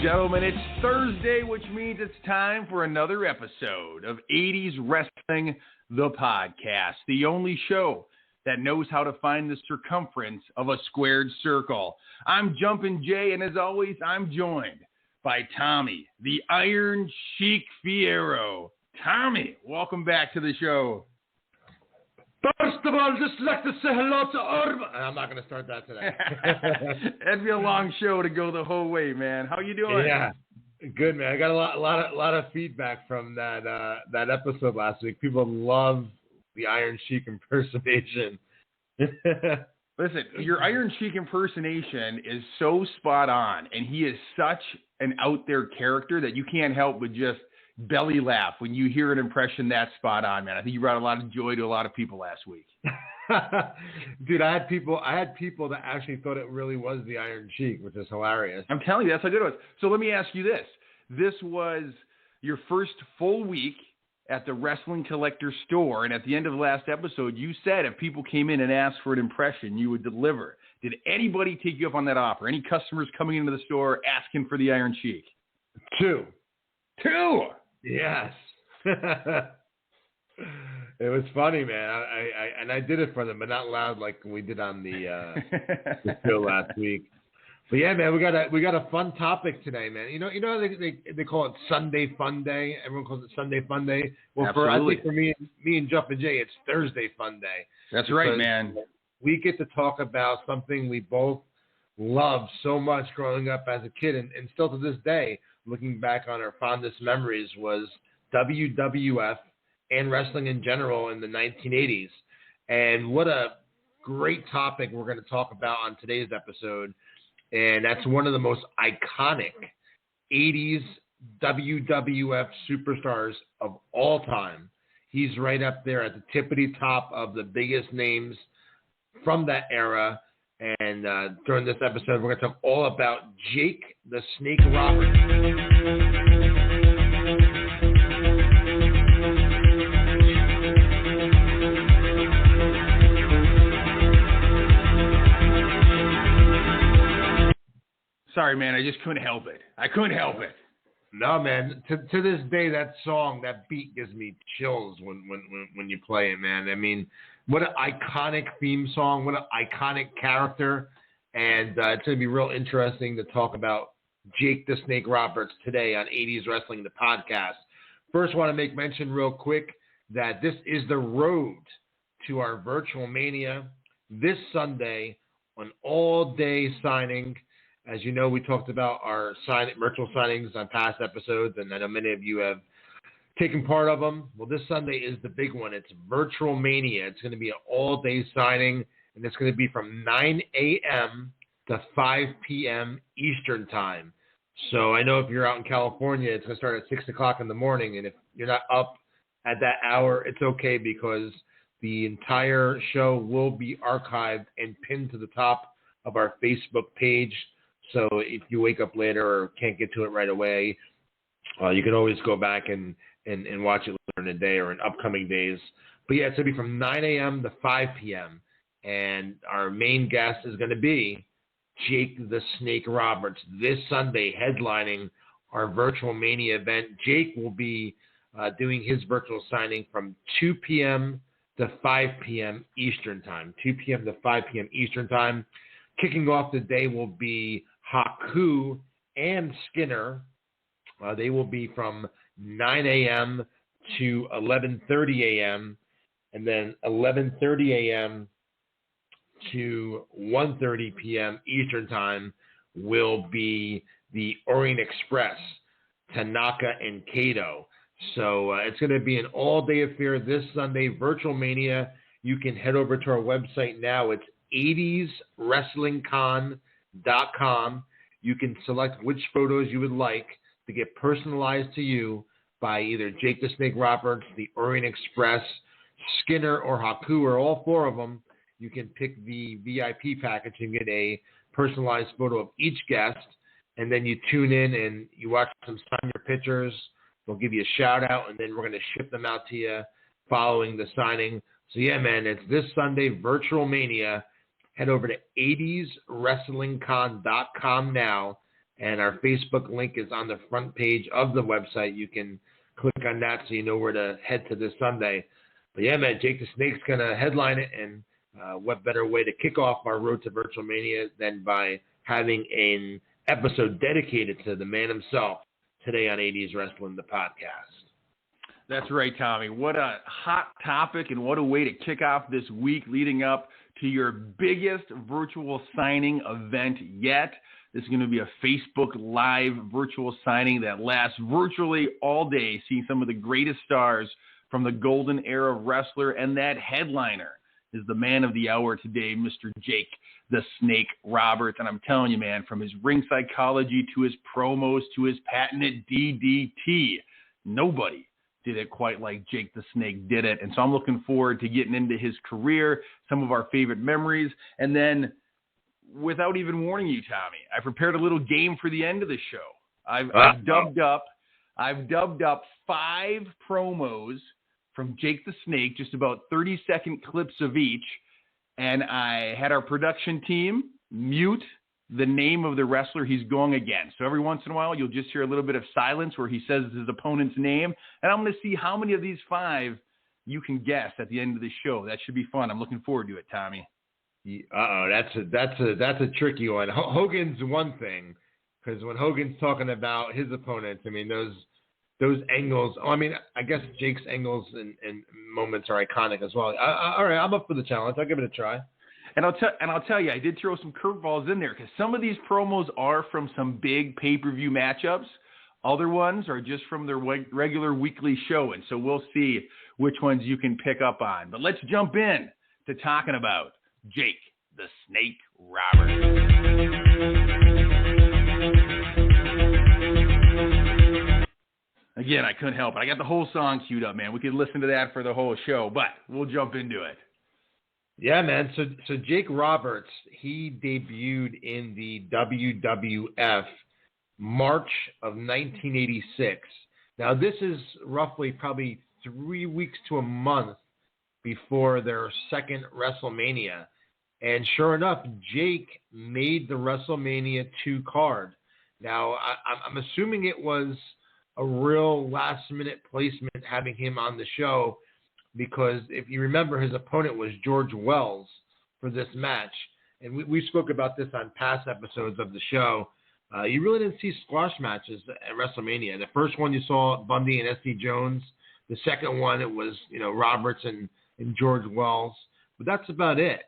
gentlemen, it's Thursday, which means it's time for another episode of 80's Wrestling, the podcast, the only show that knows how to find the circumference of a squared circle. I'm Jumpin Jay, and as always, I'm joined by Tommy, the Iron Sheik Fierro. Tommy, welcome back to the show. First of all, just like to say hello to Orb. I'm not going to start that today. That'd be a long show to go the whole way, man. How you doing? Yeah, good, man. I got a lot of feedback from that episode last week. People love the Iron Sheik impersonation. Listen, your Iron Sheik impersonation is so spot on, and he is such an out there character that you can't help but just belly laugh when you hear an impression that spot on, man. I think you brought a lot of joy to a lot of people last week. Dude, I had people that actually thought it really was the Iron Sheik, which is hilarious. I'm telling you, that's how good it was. So let me ask you this. This was your first full week at the Wrestling Collector store, and at the end of the last episode, you said if people came in and asked for an impression, you would deliver. Did anybody take you up on that offer? Any customers coming into the store asking for the Iron Sheik? Two? Yes. It was funny, man. I did it for them, but not loud like we did on the show last week. But yeah, man, we got a fun topic today, man. You know they call it Sunday Fun Day. Everyone calls it Sunday Fun Day. Well, I think for me and Jumpin Jay, it's Thursday Fun Day. That's right, man. We get to talk about something we both loved so much growing up as a kid, and still to this day, looking back on our fondest memories, was WWF and wrestling in general in the 1980s. And what a great topic we're going to talk about on today's episode. And that's one of the most iconic 80s WWF superstars of all time. He's right up there at the tippity top of the biggest names from that era. And during this episode, we're going to talk all about Jake the Snake Roberts. Sorry, man, I just couldn't help it. No, man. To this day, that song, that beat gives me chills when you play it, man. I mean, what an iconic theme song. What an iconic character. And it's going to be real interesting to talk about Jake the Snake Roberts today on 80's Wrestling, the podcast. First, want to make mention real quick that this is the road to our Virtual Mania this Sunday, an all-day signing. As you know, we talked about our virtual signings on past episodes, and I know many of you have taken part of them. Well, this Sunday is the big one. It's Virtual Mania. It's going to be an all-day signing, and it's going to be from 9 a.m. to 5 p.m. Eastern Time. So I know if you're out in California, it's going to start at 6 o'clock in the morning, and if you're not up at that hour, it's okay because the entire show will be archived and pinned to the top of our Facebook page. So if you wake up later or can't get to it right away, you can always go back and watch it later in the day or in upcoming days. But yeah, it's going to be from 9 a.m. to 5 p.m. And our main guest is going to be Jake the Snake Roberts this Sunday, headlining our Virtual Mania event. Jake will be doing his virtual signing from 2 p.m. to 5 p.m. Eastern Time. 2 p.m. to 5 p.m. Eastern Time. Kicking off the day will be Haku and Skinner. They will be from 9 a.m. to 11:30 a.m. and then 11:30 a.m. to 1:30 p.m. Eastern Time will be the Orient Express, Tanaka and Kato. So it's going to be an all-day affair this Sunday, Virtual Mania. You can head over to our website now. It's 80'swrestlingcon.com. You can select which photos you would like to get personalized to you by either Jake the Snake Roberts, the Orient Express, Skinner, or Haku, or all four of them. You can pick the VIP package and get a personalized photo of each guest, and then you tune in and you watch them sign your pictures. They'll give you a shout-out, and then we're going to ship them out to you following the signing. So, yeah, man, it's this Sunday, Virtual Mania. Head over to 80'swrestlingcon.com now And our Facebook link is on the front page of the website. You can click on that so you know where to head to this Sunday. But yeah, man, Jake the Snake's going to headline it. And what better way to kick off our road to Virtual Mania than by having an episode dedicated to the man himself today on 80's Wrestling, the podcast. That's right, Tommy. What a hot topic and what a way to kick off this week leading up to your biggest virtual signing event yet. This is going to be a Facebook Live virtual signing that lasts virtually all day, seeing some of the greatest stars from the golden era wrestler, and that headliner is the man of the hour today, Mr. Jake the Snake Roberts. And I'm telling you, man, from his ring psychology to his promos to his patented DDT, nobody did it quite like Jake the Snake did it. And so I'm looking forward to getting into his career, some of our favorite memories, and then without even warning you, Tommy, I prepared a little game for the end of the show. I've dubbed up 5 promos from Jake the Snake, just about 30-second clips of each, and I had our production team mute the name of the wrestler he's going against. So every once in a while, you'll just hear a little bit of silence where he says his opponent's name, and I'm going to see how many of these 5 you can guess at the end of the show. That should be fun. I'm looking forward to it, Tommy. That's a tricky one. Hogan's one thing, because when Hogan's talking about his opponents, I mean those angles. I mean, I guess Jake's angles and moments are iconic as well. All right, I'm up for the challenge. I'll give it a try. And I'll tell you, I did throw some curveballs in there because some of these promos are from some big pay-per-view matchups. Other ones are just from their regular weekly show, and so we'll see which ones you can pick up on. But let's jump in to talking about Jake the Snake Roberts. Again, I couldn't help it. I got the whole song queued up, man. We could listen to that for the whole show, but we'll jump into it. Yeah, man. So Jake Roberts, he debuted in the WWF March of 1986. Now, this is roughly probably 3 weeks to a month before their second WrestleMania. And sure enough, Jake made the WrestleMania 2 card. Now, I'm assuming it was a real last-minute placement having him on the show, because if you remember, his opponent was George Wells for this match. And we spoke about this on past episodes of the show. You really didn't see squash matches at WrestleMania. The first one you saw Bundy and S.C. Jones. The second one, it was Roberts and George Wells. But that's about it.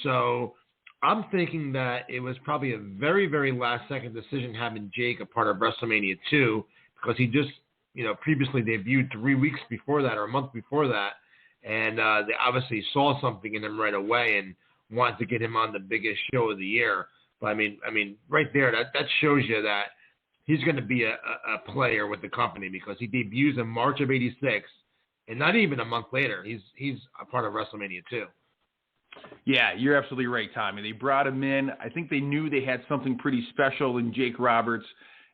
So I'm thinking that it was probably a very, very last-second decision having Jake a part of WrestleMania 2, because he just, previously debuted 3 weeks before that or a month before that. And they obviously saw something in him right away and wanted to get him on the biggest show of the year. But I mean, right there, that shows you that he's going to be a player with the company, because he debuts in March of '86, and not even a month later, he's a part of WrestleMania 2. Yeah, you're absolutely right, Tommy. They brought him in. I think they knew they had something pretty special in Jake Roberts,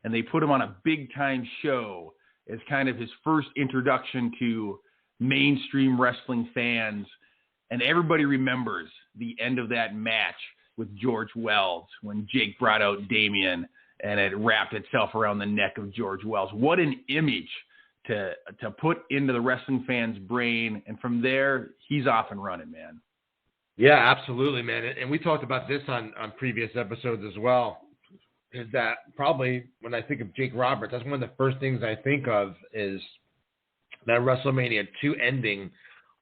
and they put him on a big-time show as kind of his first introduction to mainstream wrestling fans. And everybody remembers the end of that match with George Wells when Jake brought out Damien and it wrapped itself around the neck of George Wells. What an image to put into the wrestling fan's brain. And from there, he's off and running, man. Yeah, absolutely, man. And we talked about this on previous episodes as well, is that probably when I think of Jake Roberts, that's one of the first things I think of is that WrestleMania 2 ending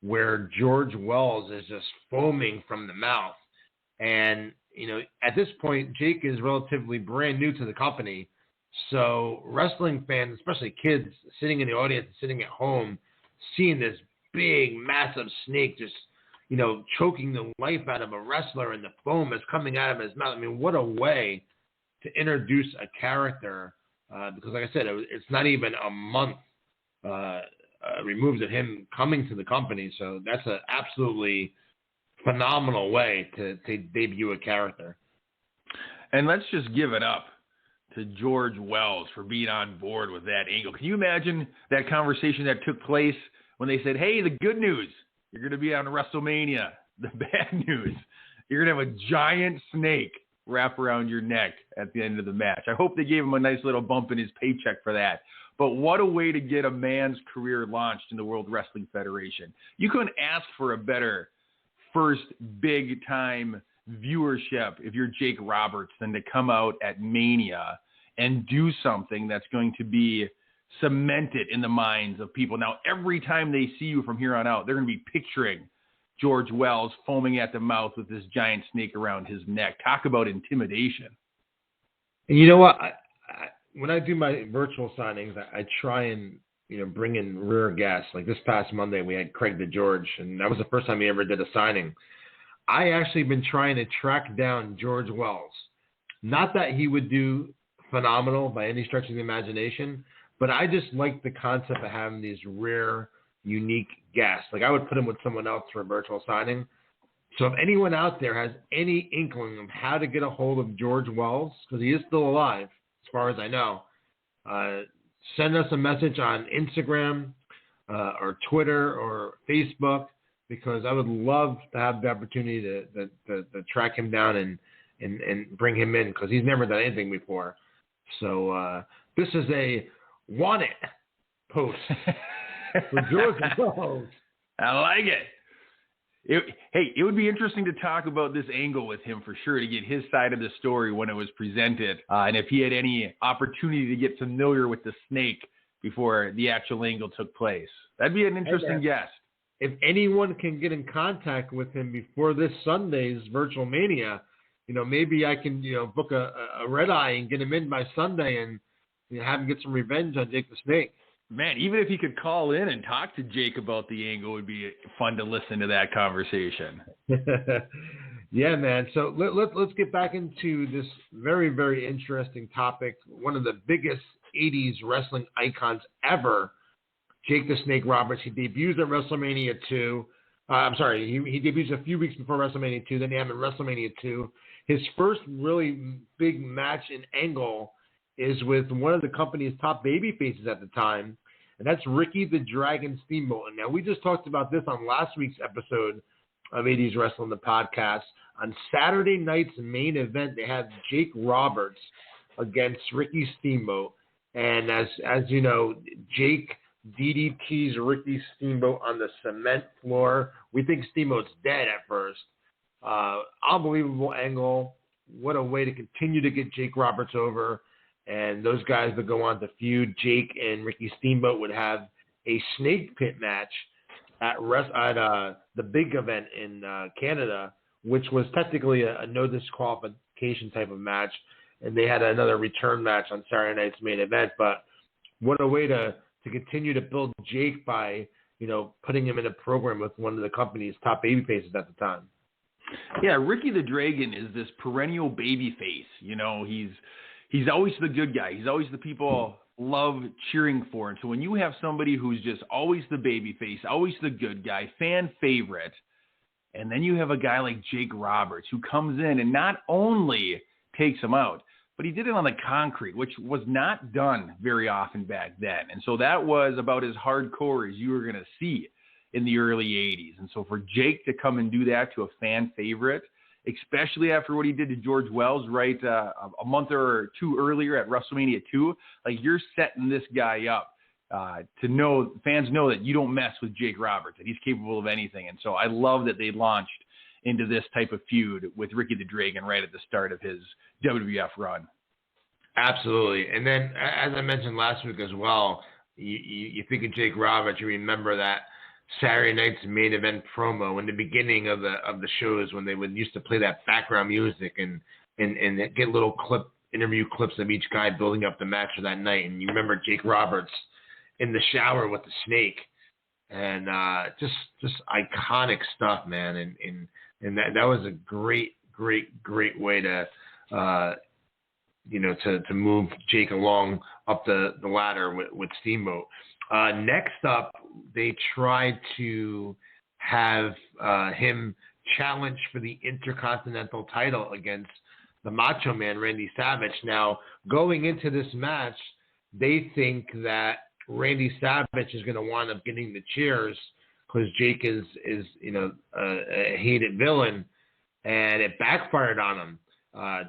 where George Wells is just foaming from the mouth. And, at this point, Jake is relatively brand new to the company. So wrestling fans, especially kids sitting in the audience, sitting at home, seeing this big, massive snake just, choking the life out of a wrestler, and the foam is coming out of his mouth. I mean, what a way to introduce a character, because like I said, it's not even a month removed of him coming to the company. So that's an absolutely phenomenal way to debut a character. And let's just give it up to George Wells for being on board with that angle. Can you imagine that conversation that took place when they said, hey, the good news, you're going to be on WrestleMania. The bad news, you're going to have a giant snake wrap around your neck at the end of the match. I hope they gave him a nice little bump in his paycheck for that. But what a way to get a man's career launched in the World Wrestling Federation. You couldn't ask for a better first big-time viewership if you're Jake Roberts than to come out at Mania and do something that's going to be cemented in the minds of people. Now, every time they see you from here on out, they're going to be picturing George Wells foaming at the mouth with this giant snake around his neck. Talk about intimidation. And you know what? When I do my virtual signings, I try and bring in rare guests. Like this past Monday, we had Craig DeGeorge, and that was the first time he ever did a signing. I actually been trying to track down George Wells. Not that he would do phenomenal by any stretch of the imagination, but I just like the concept of having these rare, unique guests. Like I would put him with someone else for a virtual signing. So if anyone out there has any inkling of how to get a hold of George Wells, because he is still alive, as far as I know, send us a message on Instagram or Twitter or Facebook, because I would love to have the opportunity to track him down and bring him in, because he's never done anything before. So this is a want it post for George Wells. I like it. It would be interesting to talk about this angle with him for sure, to get his side of the story when it was presented, and if he had any opportunity to get familiar with the snake before the actual angle took place. That'd be an interesting guest. If anyone can get in contact with him before this Sunday's Virtual Mania, maybe I can book a red eye and get him in by Sunday and have him get some revenge on Jake the Snake. Man, even if he could call in and talk to Jake about the angle, it would be fun to listen to that conversation. Yeah, man. So let's get back into this very, very interesting topic. One of the biggest 80s wrestling icons ever, Jake the Snake Roberts. He debuts at WrestleMania 2. He debuts a few weeks before WrestleMania 2. Then they have him at WrestleMania 2. His first really big match in Angle is with one of the company's top baby faces at the time, and that's Ricky the Dragon Steamboat. And now, we just talked about this on last week's episode of 80's Wrestling, the podcast. On Saturday night's main event, they had Jake Roberts against Ricky Steamboat. And as you know, Jake DDT's Ricky Steamboat on the cement floor. We think Steamboat's dead at first. Unbelievable angle. What a way to continue to get Jake Roberts over. And those guys that go on to feud, Jake and Ricky Steamboat, would have a snake pit match at the big event in Canada, which was technically a no disqualification type of match. And they had another return match on Saturday night's main event. But what a way to continue to build Jake by, putting him in a program with one of the company's top baby faces at the time. Yeah, Ricky the Dragon is this perennial baby face. He's always the good guy. He's always the people love cheering for. And so when you have somebody who's just always the baby face, always the good guy, fan favorite, and then you have a guy like Jake Roberts who comes in and not only takes him out, but he did it on the concrete, which was not done very often back then. And so that was about as hardcore as you were going to see in the early 80s. And so for Jake to come and do that to a fan favorite, especially after what he did to George Wells a month or two earlier at WrestleMania 2, like, you're setting this guy up fans know that you don't mess with Jake Roberts, that he's capable of anything. And so I love that they launched into this type of feud with Ricky the Dragon right at the start of his WWF run. Absolutely. And then, as I mentioned last week as well, you think of Jake Roberts, you remember that Saturday night's main event promo in the beginning of the shows, when they would used to play that background music and get little interview clips of each guy building up the match for that night. And you remember Jake Roberts in the shower with the snake, and just iconic stuff, man. And that was a great way to to move Jake along up the ladder with Steamboat. Next up, they tried to have him challenge for the Intercontinental title against the Macho Man, Randy Savage. Now, going into this match, they think that Randy Savage is going to wind up getting the cheers because Jake is a hated villain, and it backfired on him.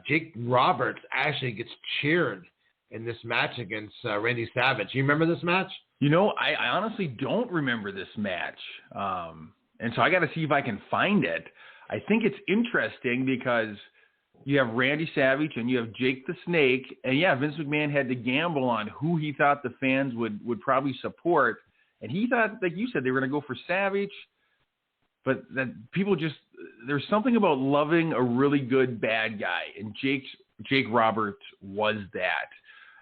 Jake Roberts actually gets cheered in this match against Randy Savage. You remember this match? I honestly don't remember this match. And so I got to see if I can find it. I think it's interesting because you have Randy Savage and you have Jake the Snake. And, yeah, Vince McMahon had to gamble on who he thought the fans would probably support. And he thought, like you said, they were going to go for Savage. But that people just – there's something about loving a really good bad guy. And Jake Roberts was that.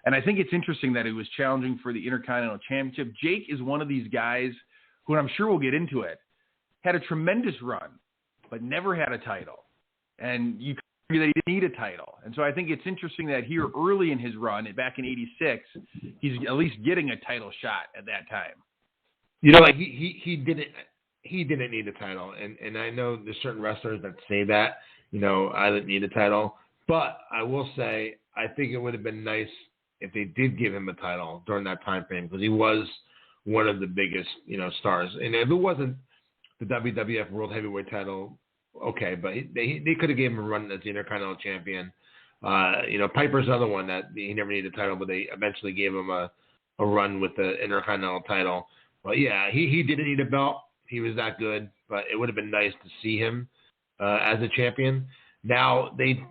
And I think it's interesting that he was challenging for the Intercontinental Championship. Jake is one of these guys who, and I'm sure we'll get into it, had a tremendous run, but never had a title. And you could argue that he didn't need a title. And so I think it's interesting that here early in his run, back in '86, he's at least getting a title shot at that time. He didn't need a title. And I know there's certain wrestlers that say that, I didn't need a title. But I will say, I think it would have been nice if they did give him a title during that time frame, because he was one of the biggest, stars. And if it wasn't the WWF World Heavyweight title, okay, but they could have gave him a run as the Intercontinental Champion. Piper's another one that he never needed a title, but they eventually gave him a run with the Intercontinental title. But yeah, he didn't need a belt. He was that good, but it would have been nice to see him as a champion. Now, they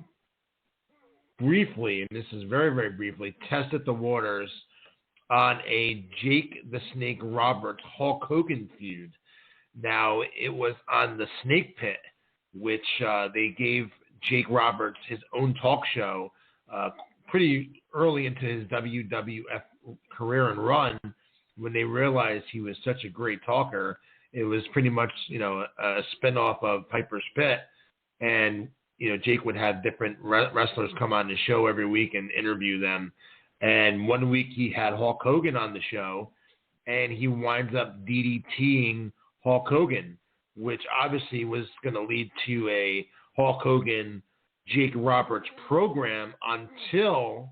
briefly, and this is very, very briefly, tested the waters on a Jake the Snake Roberts Hulk Hogan feud. Now, it was on the Snake Pit, which they gave Jake Roberts his own talk show pretty early into his WWF career and run. When they realized he was such a great talker, it was pretty much, a spinoff of Piper's Pit. And Jake would have different wrestlers come on the show every week and interview them. And one week he had Hulk Hogan on the show, and he winds up DDTing Hulk Hogan, which obviously was going to lead to a Hulk Hogan Jake Roberts program until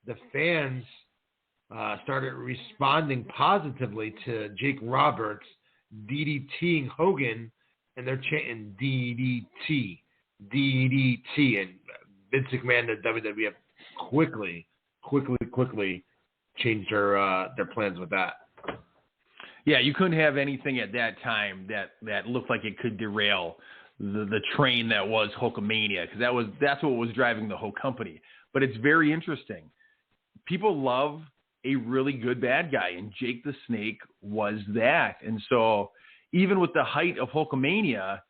the fans started responding positively to Jake Roberts DDTing Hogan, and they're chanting DDT. And Vince McMahon and WWF quickly changed their plans with that. Yeah, you couldn't have anything at that time that looked like it could derail the train that was Hulkamania, because that's what was driving the whole company. But it's very interesting. People love a really good bad guy, and Jake the Snake was that. And so even with the height of Hulkamania,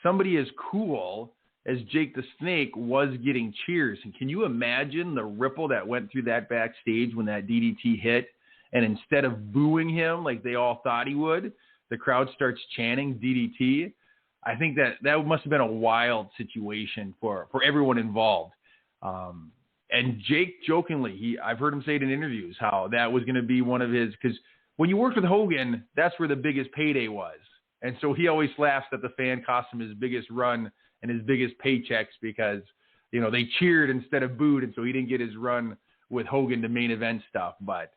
somebody as cool as Jake the Snake was getting cheers. And can you imagine the ripple that went through that backstage when that DDT hit? And instead of booing him like they all thought he would, the crowd starts chanting DDT. I think that must have been a wild situation for everyone involved. And Jake jokingly, I've heard him say it in interviews, how that was going to be one of his, because when you worked with Hogan, that's where the biggest payday was. And so he always laughs that the fan cost him his biggest run and his biggest paychecks because, they cheered instead of booed. And so he didn't get his run with Hogan to main event stuff. But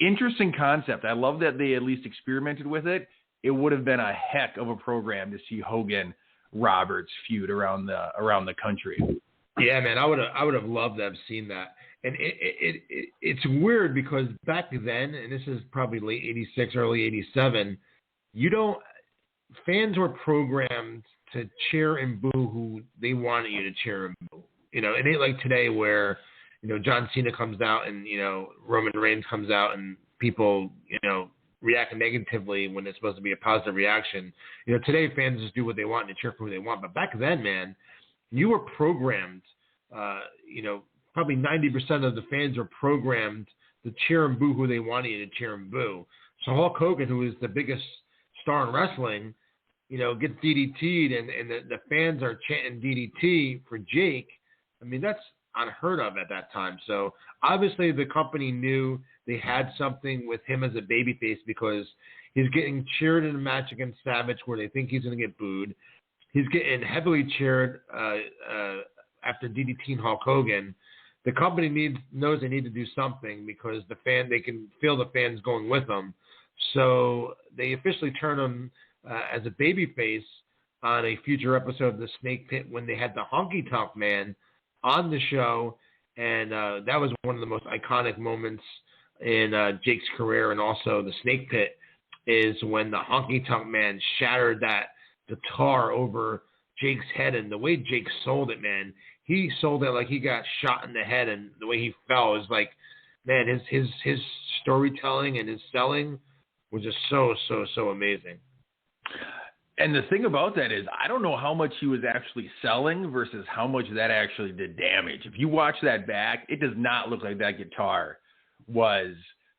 interesting concept. I love that they at least experimented with it. It would have been a heck of a program to see Hogan Roberts feud around the country. Yeah, man, I would have loved to have seen that. And it's weird because back then, and this is probably late '86, early '87, fans were programmed to cheer and boo who they wanted you to cheer and boo. It ain't like today where John Cena comes out and Roman Reigns comes out and people react negatively when it's supposed to be a positive reaction. Today fans just do what they want and cheer for who they want. But back then, man, you were programmed. Probably 90% of the fans were programmed to cheer and boo who they wanted you to cheer and boo. So Hulk Hogan, who is the biggest star in wrestling, gets DDT'd and the fans are chanting DDT for Jake. I mean, that's unheard of at that time. So obviously the company knew they had something with him as a babyface because he's getting cheered in a match against Savage where they think he's going to get booed. He's getting heavily cheered after DDTing Hulk Hogan. The company knows they need to do something because they can feel the fans going with them. So they officially turn him as a babyface on a future episode of the Snake Pit when they had the Honky Tonk Man on the show, and that was one of the most iconic moments in Jake's career, and also the Snake Pit, is when the Honky Tonk Man shattered that guitar over Jake's head, and the way Jake sold it, man, he sold it like he got shot in the head, and the way he fell is like, man, his storytelling and his selling was just so amazing. And the thing about that is, I don't know how much he was actually selling versus how much that actually did damage. If you watch that back, it does not look like that guitar was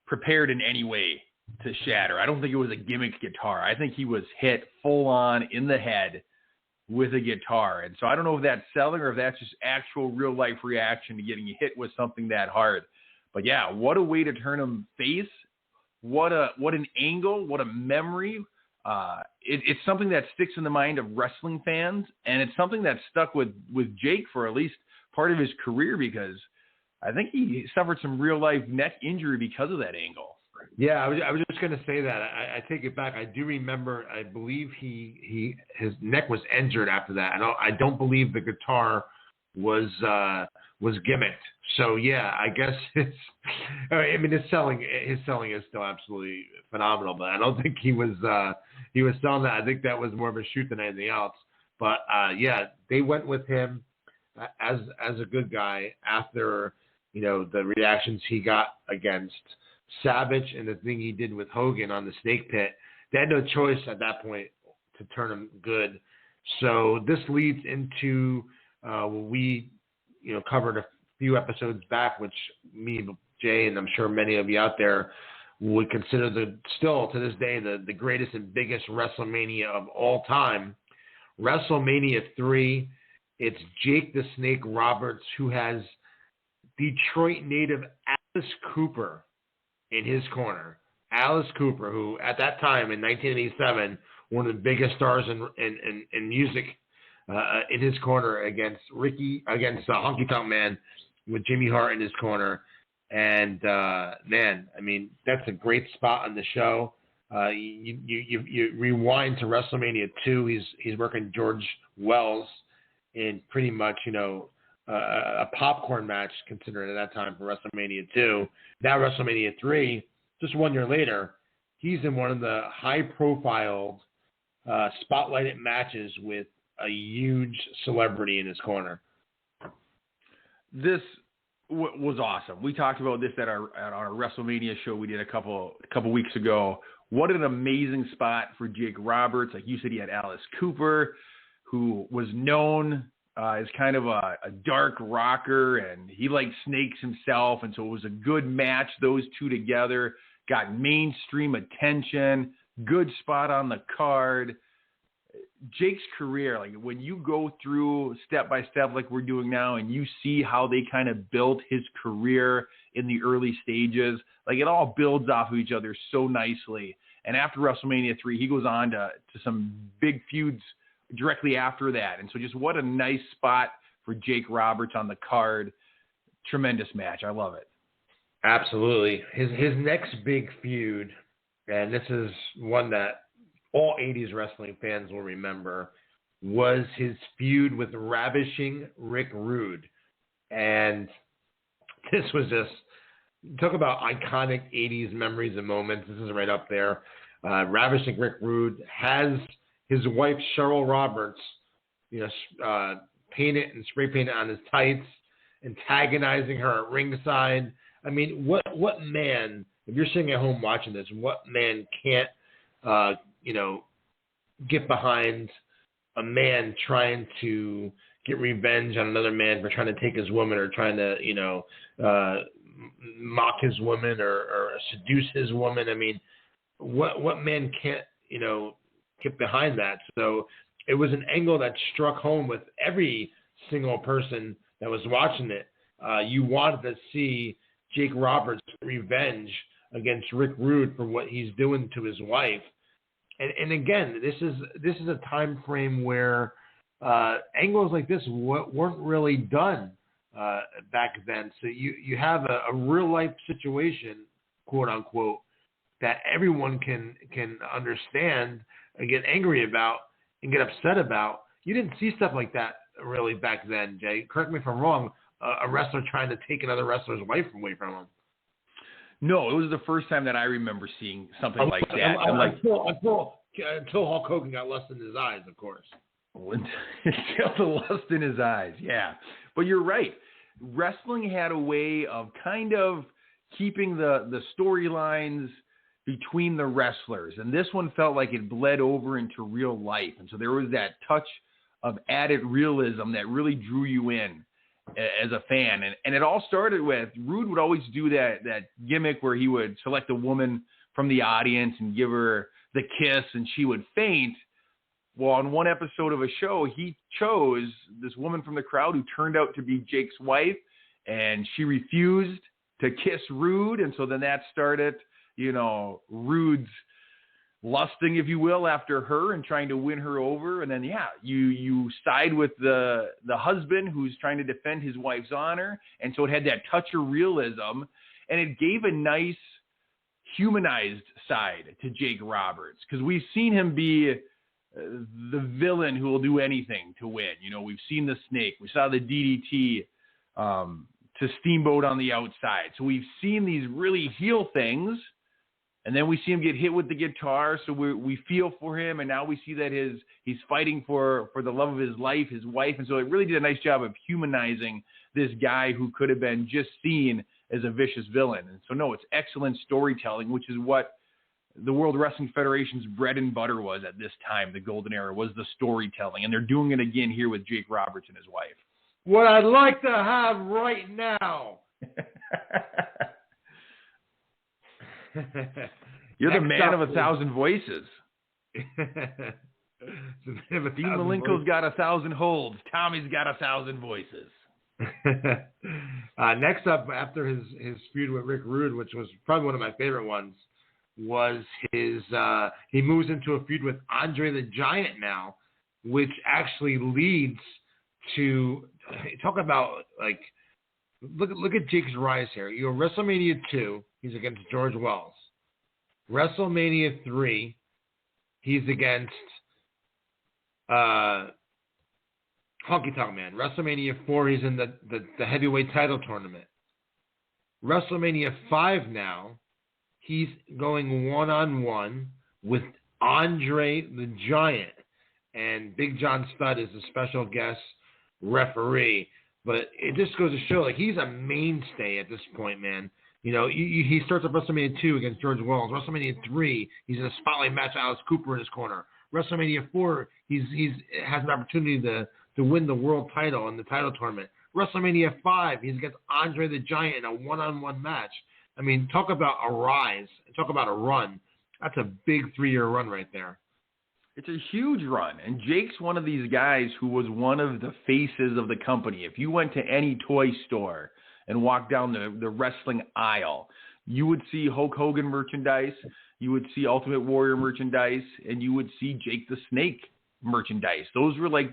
prepared in any way to shatter. I don't think it was a gimmick guitar. I think he was hit full on in the head with a guitar. And so I don't know if that's selling or if that's just actual real life reaction to getting hit with something that hard. But yeah, what a way to turn him face. What an angle, what a memory. It's something that sticks in the mind of wrestling fans, and it's something that stuck with Jake for at least part of his career, because I think he suffered some real life neck injury because of that angle. Yeah, I was just going to say that. I take it back. I do remember. I believe his neck was injured after that. I don't believe the guitar was gimmicked. So yeah, I guess his selling is still absolutely phenomenal. But I don't think he was selling that. I think that was more of a shoot than anything else. But yeah, they went with him as a good guy after the reactions he got against Savage and the thing he did with Hogan on the Snake Pit. They had no choice at that point to turn him good. So this leads into what we covered a few episodes back, which me, Jay, and I'm sure many of you out there would consider still to this day the greatest and biggest WrestleMania of all time. WrestleMania 3. It's Jake the Snake Roberts, who has Detroit native Alice Cooper in his corner. Alice Cooper, who at that time in 1987, one of the biggest stars in music, in his corner against Honky Tonk Man, with Jimmy Hart in his corner. And man, I mean, that's a great spot on the show. You rewind to WrestleMania 2. He's working George Wells in pretty much a popcorn match, considered at that time, for WrestleMania 2. Now WrestleMania 3, just 1 year later, he's in one of the high-profile spotlighted matches with a huge celebrity in his corner. This was awesome. We talked about this at our WrestleMania show we did a couple weeks ago. What an amazing spot for Jake Roberts. Like you said, he had Alice Cooper, who was known as kind of a dark rocker, and he liked snakes himself, and so it was a good match. Those two together got mainstream attention, good spot on the card. Jake's career, like when you go through step by step like we're doing now, and you see how they kind of built his career in the early stages, like it all builds off of each other so nicely. And after WrestleMania 3, he goes on to some big feuds directly after that. And so just what a nice spot for Jake Roberts on the card. Tremendous match. I love it. Absolutely. His next big feud, and this is one that all 80s wrestling fans will remember, was his feud with Ravishing Rick Rude. And this was just, talk about iconic 80s memories and moments. This is right up there. Ravishing Rick Rude has his wife, Cheryl Roberts, painted and spray painted on his tights, antagonizing her at ringside. I mean, what man, if you're sitting at home watching this, what man can't, get behind a man trying to get revenge on another man for trying to take his woman, or trying to, mock his woman or seduce his woman? I mean, what man can't, get behind that? So it was an angle that struck home with every single person that was watching it. You wanted to see Jake Roberts revenge against Rick Rude for what he's doing to his wife. And again, this is a time frame where angles like this weren't really done back then. So you have a real life situation, quote unquote, that everyone can understand and get angry about and get upset about. You didn't see stuff like that really back then, Jay. Correct me if I'm wrong. A wrestler trying to take another wrestler's wife away from him. No, it was the first time that I remember seeing something like that. Until Hulk Hogan got lust in his eyes, of course. Until the lust in his eyes, yeah. But you're right. Wrestling had a way of kind of keeping the storylines between the wrestlers. And this one felt like it bled over into real life. And so there was that touch of added realism that really drew you in as a fan. And it all started with Rude would always do that gimmick where he would select a woman from the audience and give her the kiss and she would faint. Well, on one episode of a show, he chose this woman from the crowd who turned out to be Jake's wife, and she refused to kiss Rude. And so then that started, Rude's lusting, if you will, after her and trying to win her over. And then, you side with the husband who's trying to defend his wife's honor. And so it had that touch of realism, and it gave a nice humanized side to Jake Roberts, because we've seen him be the villain who will do anything to win. We've seen the snake. We saw the DDT to Steamboat on the outside. So we've seen these really heel things. And then we see him get hit with the guitar, so we feel for him, and now we see that he's fighting for the love of his life, his wife, and so it really did a nice job of humanizing this guy who could have been just seen as a vicious villain. And so, no, it's excellent storytelling, which is what the World Wrestling Federation's bread and butter was at this time. The golden era was the storytelling, and they're doing it again here with Jake Roberts and his wife. What I'd like to have right now. You're the man of 1,000 voices. Dean Malenko's got 1,000 holds. Tommy's got 1,000 voices. Next up, after his feud with Rick Rude, which was probably one of my favorite ones, was his he moves into a feud with Andre the Giant now, which actually leads to talk about look at Jake's rise here. WrestleMania 2, he's against George Wells. WrestleMania 3, he's against Honky Tonk Man. WrestleMania 4, he's in the heavyweight title tournament. WrestleMania 5 now, he's going one-on-one with Andre the Giant. And Big John Studd is a special guest referee. But it just goes to show, he's a mainstay at this point, man. He starts at WrestleMania 2 against George Wells. WrestleMania 3, he's in a spotlight match, Alice Cooper in his corner. WrestleMania 4, he's has an opportunity to win the world title in the title tournament. WrestleMania 5, he's against Andre the Giant in a one-on-one match. I mean, talk about a rise. Talk about a run. That's a big 3-year run right there. It's a huge run. And Jake's one of these guys who was one of the faces of the company. If you went to any toy store and walked down the wrestling aisle, you would see Hulk Hogan merchandise, you would see Ultimate Warrior merchandise, and you would see Jake the Snake merchandise. Those were like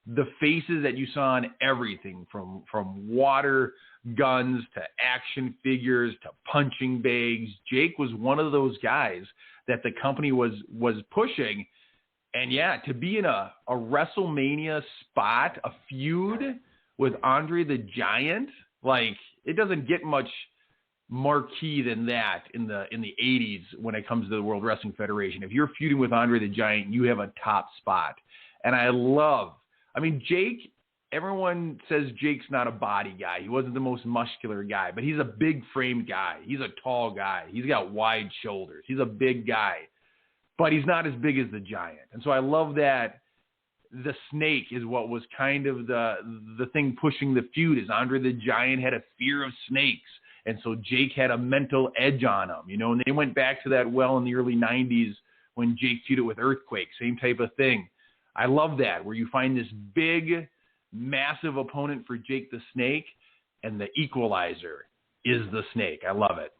the faces that you saw on everything, from water guns to action figures to punching bags. Jake was one of those guys that the company was pushing. And yeah, to be in a WrestleMania spot, a feud with Andre the Giant, it doesn't get much marquee than that in the 80s when it comes to the World Wrestling Federation. If you're feuding with Andre the Giant, you have a top spot. And Jake, everyone says Jake's not a body guy. He wasn't the most muscular guy, but he's a big framed guy. He's a tall guy. He's got wide shoulders. He's a big guy. But he's not as big as the Giant. And so I love that the Snake is what was kind of the thing pushing the feud, is Andre the Giant had a fear of snakes. And so Jake had a mental edge on him, and they went back to that well in the early 90s when Jake feuded with Earthquake, same type of thing. I love that, where you find this big, massive opponent for Jake the Snake, and the equalizer is the Snake. I love it.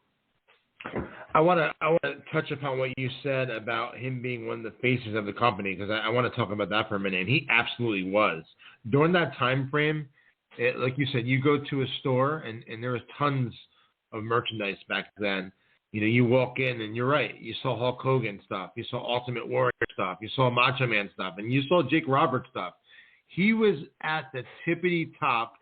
I want to touch upon what you said about him being one of the faces of the company, because I want to talk about that for a minute. And he absolutely was. During that time frame, like you said, you go to a store and there was tons of merchandise back then. You walk in and you're right. You saw Hulk Hogan stuff. You saw Ultimate Warrior stuff. You saw Macho Man stuff. And you saw Jake Roberts stuff. he was at the tippity top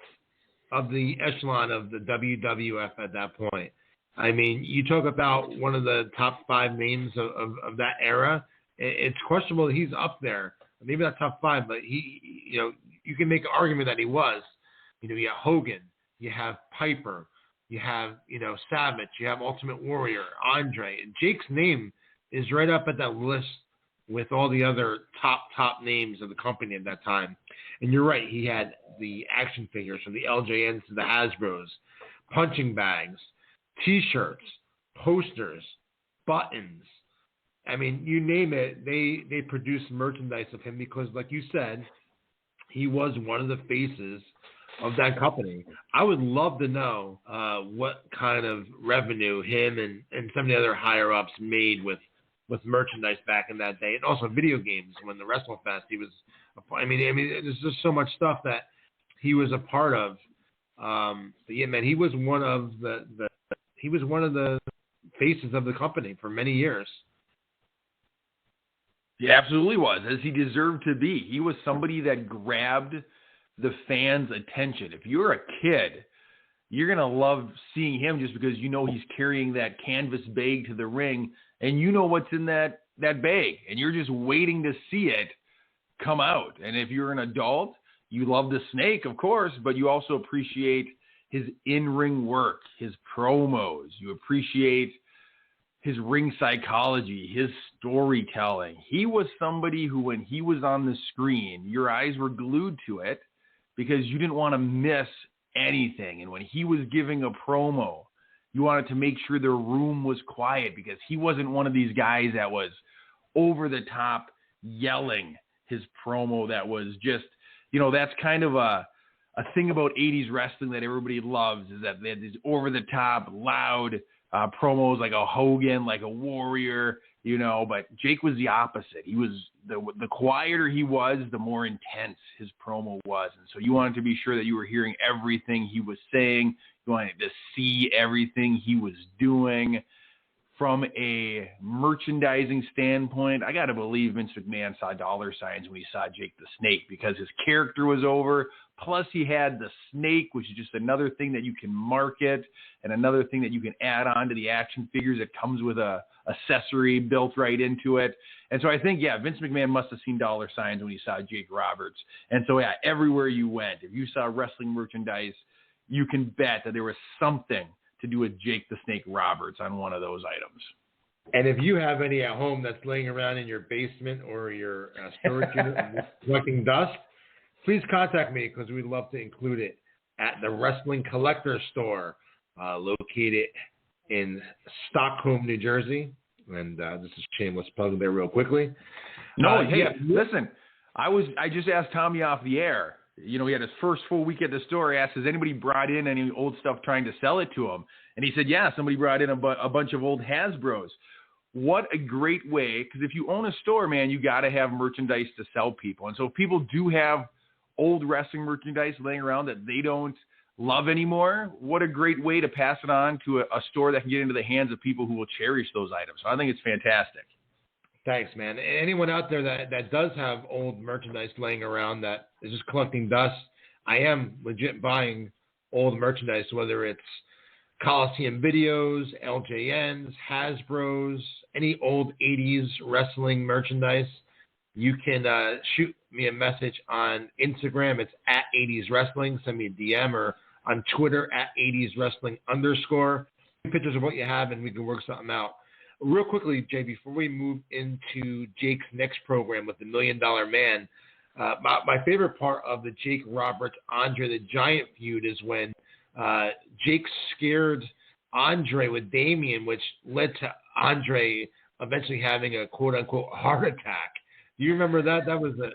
of the echelon of the WWF at that point. I mean, you talk about one of the top 5 names of that era. It's questionable that he's up there. Maybe not top 5, but he, you can make an argument that he was. You have Hogan, you have Piper, you have, Savage, you have Ultimate Warrior, Andre. And Jake's name is right up at that list with all the other top names of the company at that time. And you're right, he had the action figures from the LJNs to the Hasbros, punching bags, T-shirts, posters, buttons. I mean, you name it, they produced merchandise of him because, like you said, he was one of the faces of that company. I would love to know what kind of revenue him and some of the other higher-ups made with merchandise back in that day, and also video games. When the WrestleFest, he was, I mean, there's just so much stuff that he was a part of. But yeah, man, he was one of the faces of the company for many years. He absolutely was, as he deserved to be. He was somebody that grabbed the fans' attention. If you're a kid, you're going to love seeing him just because he's carrying that canvas bag to the ring, and you know what's in that bag, and you're just waiting to see it come out. And if you're an adult, you love the Snake, of course, but you also appreciate his in-ring work, his promos. You appreciate his ring psychology, his storytelling. He was somebody who, when he was on the screen, your eyes were glued to it because you didn't want to miss anything. And when he was giving a promo, you wanted to make sure the room was quiet because he wasn't one of these guys that was over the top yelling his promo. That was just, that's kind of a thing about 80s wrestling that everybody loves, is that they had these over the top, loud promos like a Hogan, like a Warrior, but Jake was the opposite. He was the quieter he was, the more intense his promo was. And so you wanted to be sure that you were hearing everything he was saying. You wanted to see everything he was doing. From a merchandising standpoint, I got to believe Vince McMahon saw dollar signs when he saw Jake the Snake, because his character was over. Plus, he had the snake, which is just another thing that you can market and another thing that you can add on to the action figures. It comes with a accessory built right into it. And so I think, Vince McMahon must have seen dollar signs when he saw Jake Roberts. And so, everywhere you went, if you saw wrestling merchandise, you can bet that there was something to do with Jake the Snake Roberts on one of those items. And if you have any at home that's laying around in your basement or your storage unit collecting dust, please contact me, because we'd love to include it at the Wrestling Collector Store, located in Stockholm, New Jersey. And this is shameless plug there real quickly. No, listen, I just asked Tommy off the air. He had his first full week at the store. He asked, has anybody brought in any old stuff trying to sell it to him? And he said, somebody brought in a bunch of old Hasbros. What a great way, because if you own a store, man, you got to have merchandise to sell people. And so if people do have old wrestling merchandise laying around that they don't love anymore, what a great way to pass it on to a store that can get into the hands of people who will cherish those items. So I think it's fantastic. Thanks, man. Anyone out there that does have old merchandise laying around that is just collecting dust, I am legit buying old merchandise, whether it's Coliseum videos, LJNs, Hasbros, any old 80s wrestling merchandise. You can shoot me a message on Instagram. It's at 80s Wrestling. Send me a DM, or on Twitter at 80s Wrestling _. Pictures of what you have, and we can work something out. Real quickly, Jay, before we move into Jake's next program with the $1 Million Man, my favorite part of the Jake Roberts Andre the Giant feud is when Jake scared Andre with Damien, which led to Andre eventually having a quote-unquote heart attack. Do you remember that? That was an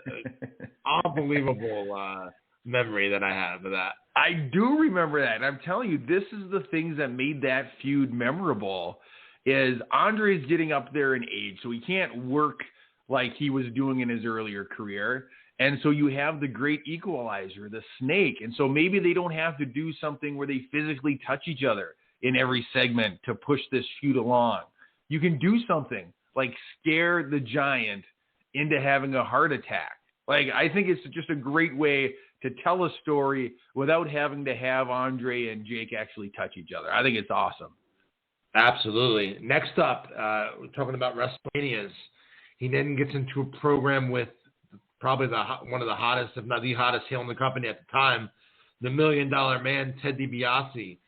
unbelievable memory that I have of that. I do remember that. And I'm telling you, this is the things that made that feud memorable. Is Andre's getting up there in age, so he can't work like he was doing in his earlier career. And so you have the great equalizer, the Snake. And so maybe they don't have to do something where they physically touch each other in every segment to push this feud along. You can do something like scare the Giant into having a heart attack. Like, I think it's just a great way to tell a story without having to have Andre and Jake actually touch each other. I think it's awesome. Absolutely. Next up, we're talking about WrestleManias. He then gets into a program with probably one of the hottest, if not the hottest heel in the company at the time, the $1 Million Man, Ted DiBiase.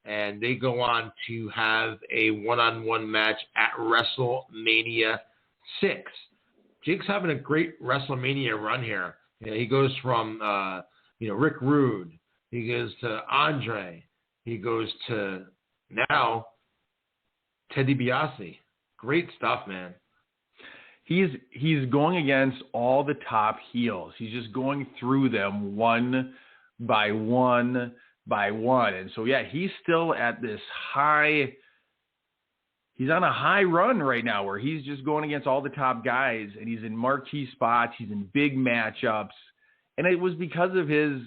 And they go on to have a one-on-one match at WrestleMania 6. Jake's having a great WrestleMania run here. He goes from, Rick Rude. He goes to Andre. He goes to now Ted DiBiase. Great stuff, man. He's going against all the top heels. He's just going through them one by one by one. And so, yeah, he's still at this high. He's on a high run right now where he's just going against all the top guys, and he's in marquee spots. He's in big matchups. And it was because of his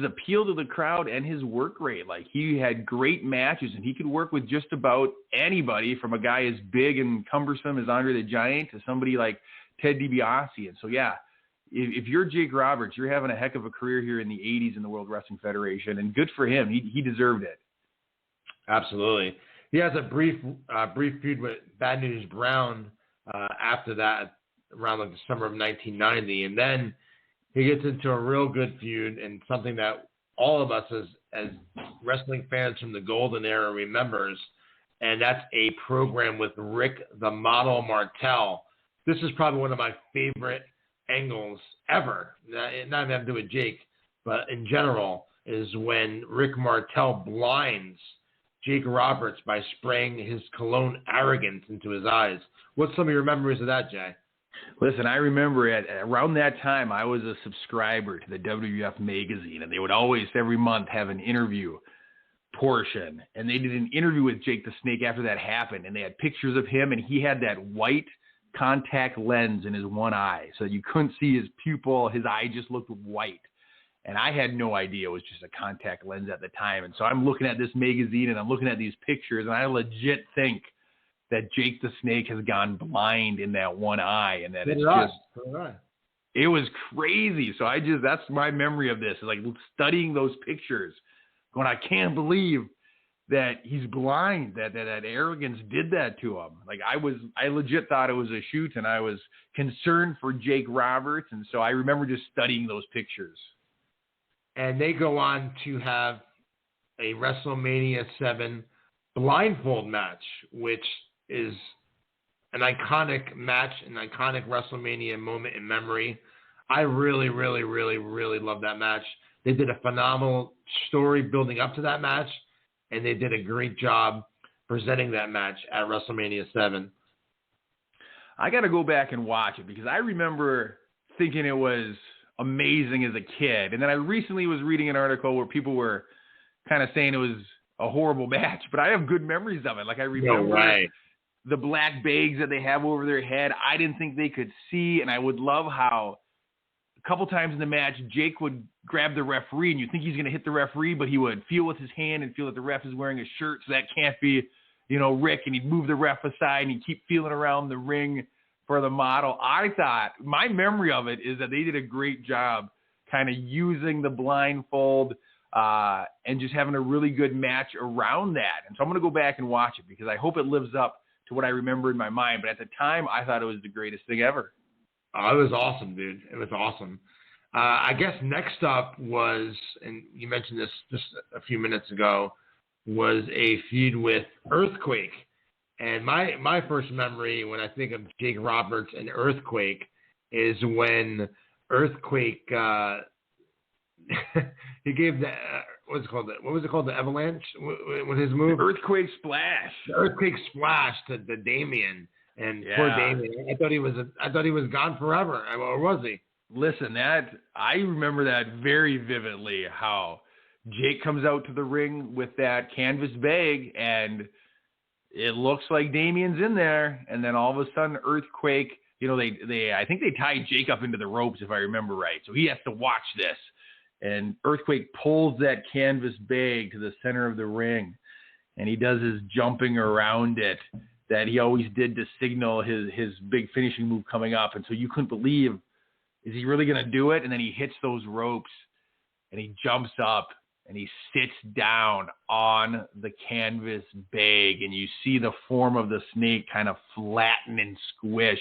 appeal to the crowd and his work rate. Like, he had great matches, and he could work with just about anybody, from a guy as big and cumbersome as Andre the Giant to somebody like Ted DiBiase. And so, yeah, if you're Jake Roberts, you're having a heck of a career here in the 80s in the World Wrestling Federation, and good for him. He deserved it. Absolutely. He has a brief feud with Bad News Brown after that, around like the summer of 1990, and then he gets into a real good feud, and something that all of us as wrestling fans from the golden era remembers, and that's a program with Rick the Model Martel. This is probably one of my favorite angles ever. Not even having to do with Jake, but in general, is when Rick Martel blinds Jake Roberts by spraying his cologne arrogance into his eyes. What's some of your memories of that, Jay? Listen, I remember around that time, I was a subscriber to the WWF magazine, and they would always, every month, have an interview portion. And they did an interview with Jake the Snake after that happened, and they had pictures of him, and he had that white contact lens in his one eye, so you couldn't see his pupil. His eye just looked white. And I had no idea it was just a contact lens at the time. And so I'm looking at this magazine, and I'm looking at these pictures, and I legit think that Jake the Snake has gone blind in that one eye, and that it's just, it was crazy. So that's my memory of this, is like studying those pictures, going, I can't believe that he's blind, that arrogance did that to him. Like, I legit thought it was a shoot, and I was concerned for Jake Roberts. And so I remember just studying those pictures. And they go on to have a WrestleMania 7 blindfold match, which is an iconic match, an iconic WrestleMania moment in memory. I really, really, really, really love that match. They did a phenomenal story building up to that match, and they did a great job presenting that match at WrestleMania 7. I got to go back and watch it, because I remember thinking it was amazing as a kid. And then I recently was reading an article where people were kind of saying it was a horrible match, but I have good memories of it. Like, I remember the black bags that they have over their head. I didn't think they could see, and I would love how a couple times in the match, Jake would grab the referee, and you think he's going to hit the referee, but he would feel with his hand and feel that the ref is wearing a shirt, so that can't be, Rick, and he'd move the ref aside, and he'd keep feeling around the ring for the model. I thought, my memory of it is that they did a great job kind of using the blindfold and just having a really good match around that. And so I'm going to go back and watch it, because I hope it lives up to what I remember in my mind. But at the time, I thought it was the greatest thing ever. Oh, it was awesome, dude. It was awesome. I guess next up was, and you mentioned this just a few minutes ago, was a feud with Earthquake. And my first memory when I think of Jake Roberts and Earthquake is when Earthquake he gave the what was it called? The avalanche with his move? Earthquake splash. The Earthquake splash to Damien, and poor Damien. I thought he was gone forever. Or was he? Listen, I remember that very vividly. How Jake comes out to the ring with that canvas bag, and it looks like Damien's in there, and then all of a sudden, Earthquake. I think they tied Jake up into the ropes, if I remember right. So he has to watch this. And Earthquake pulls that canvas bag to the center of the ring, and he does his jumping around it that he always did to signal his big finishing move coming up. And so you couldn't believe is he really going to do it? And then he hits those ropes and he jumps up and he sits down on the canvas bag, and you see the form of the snake kind of flatten and squish.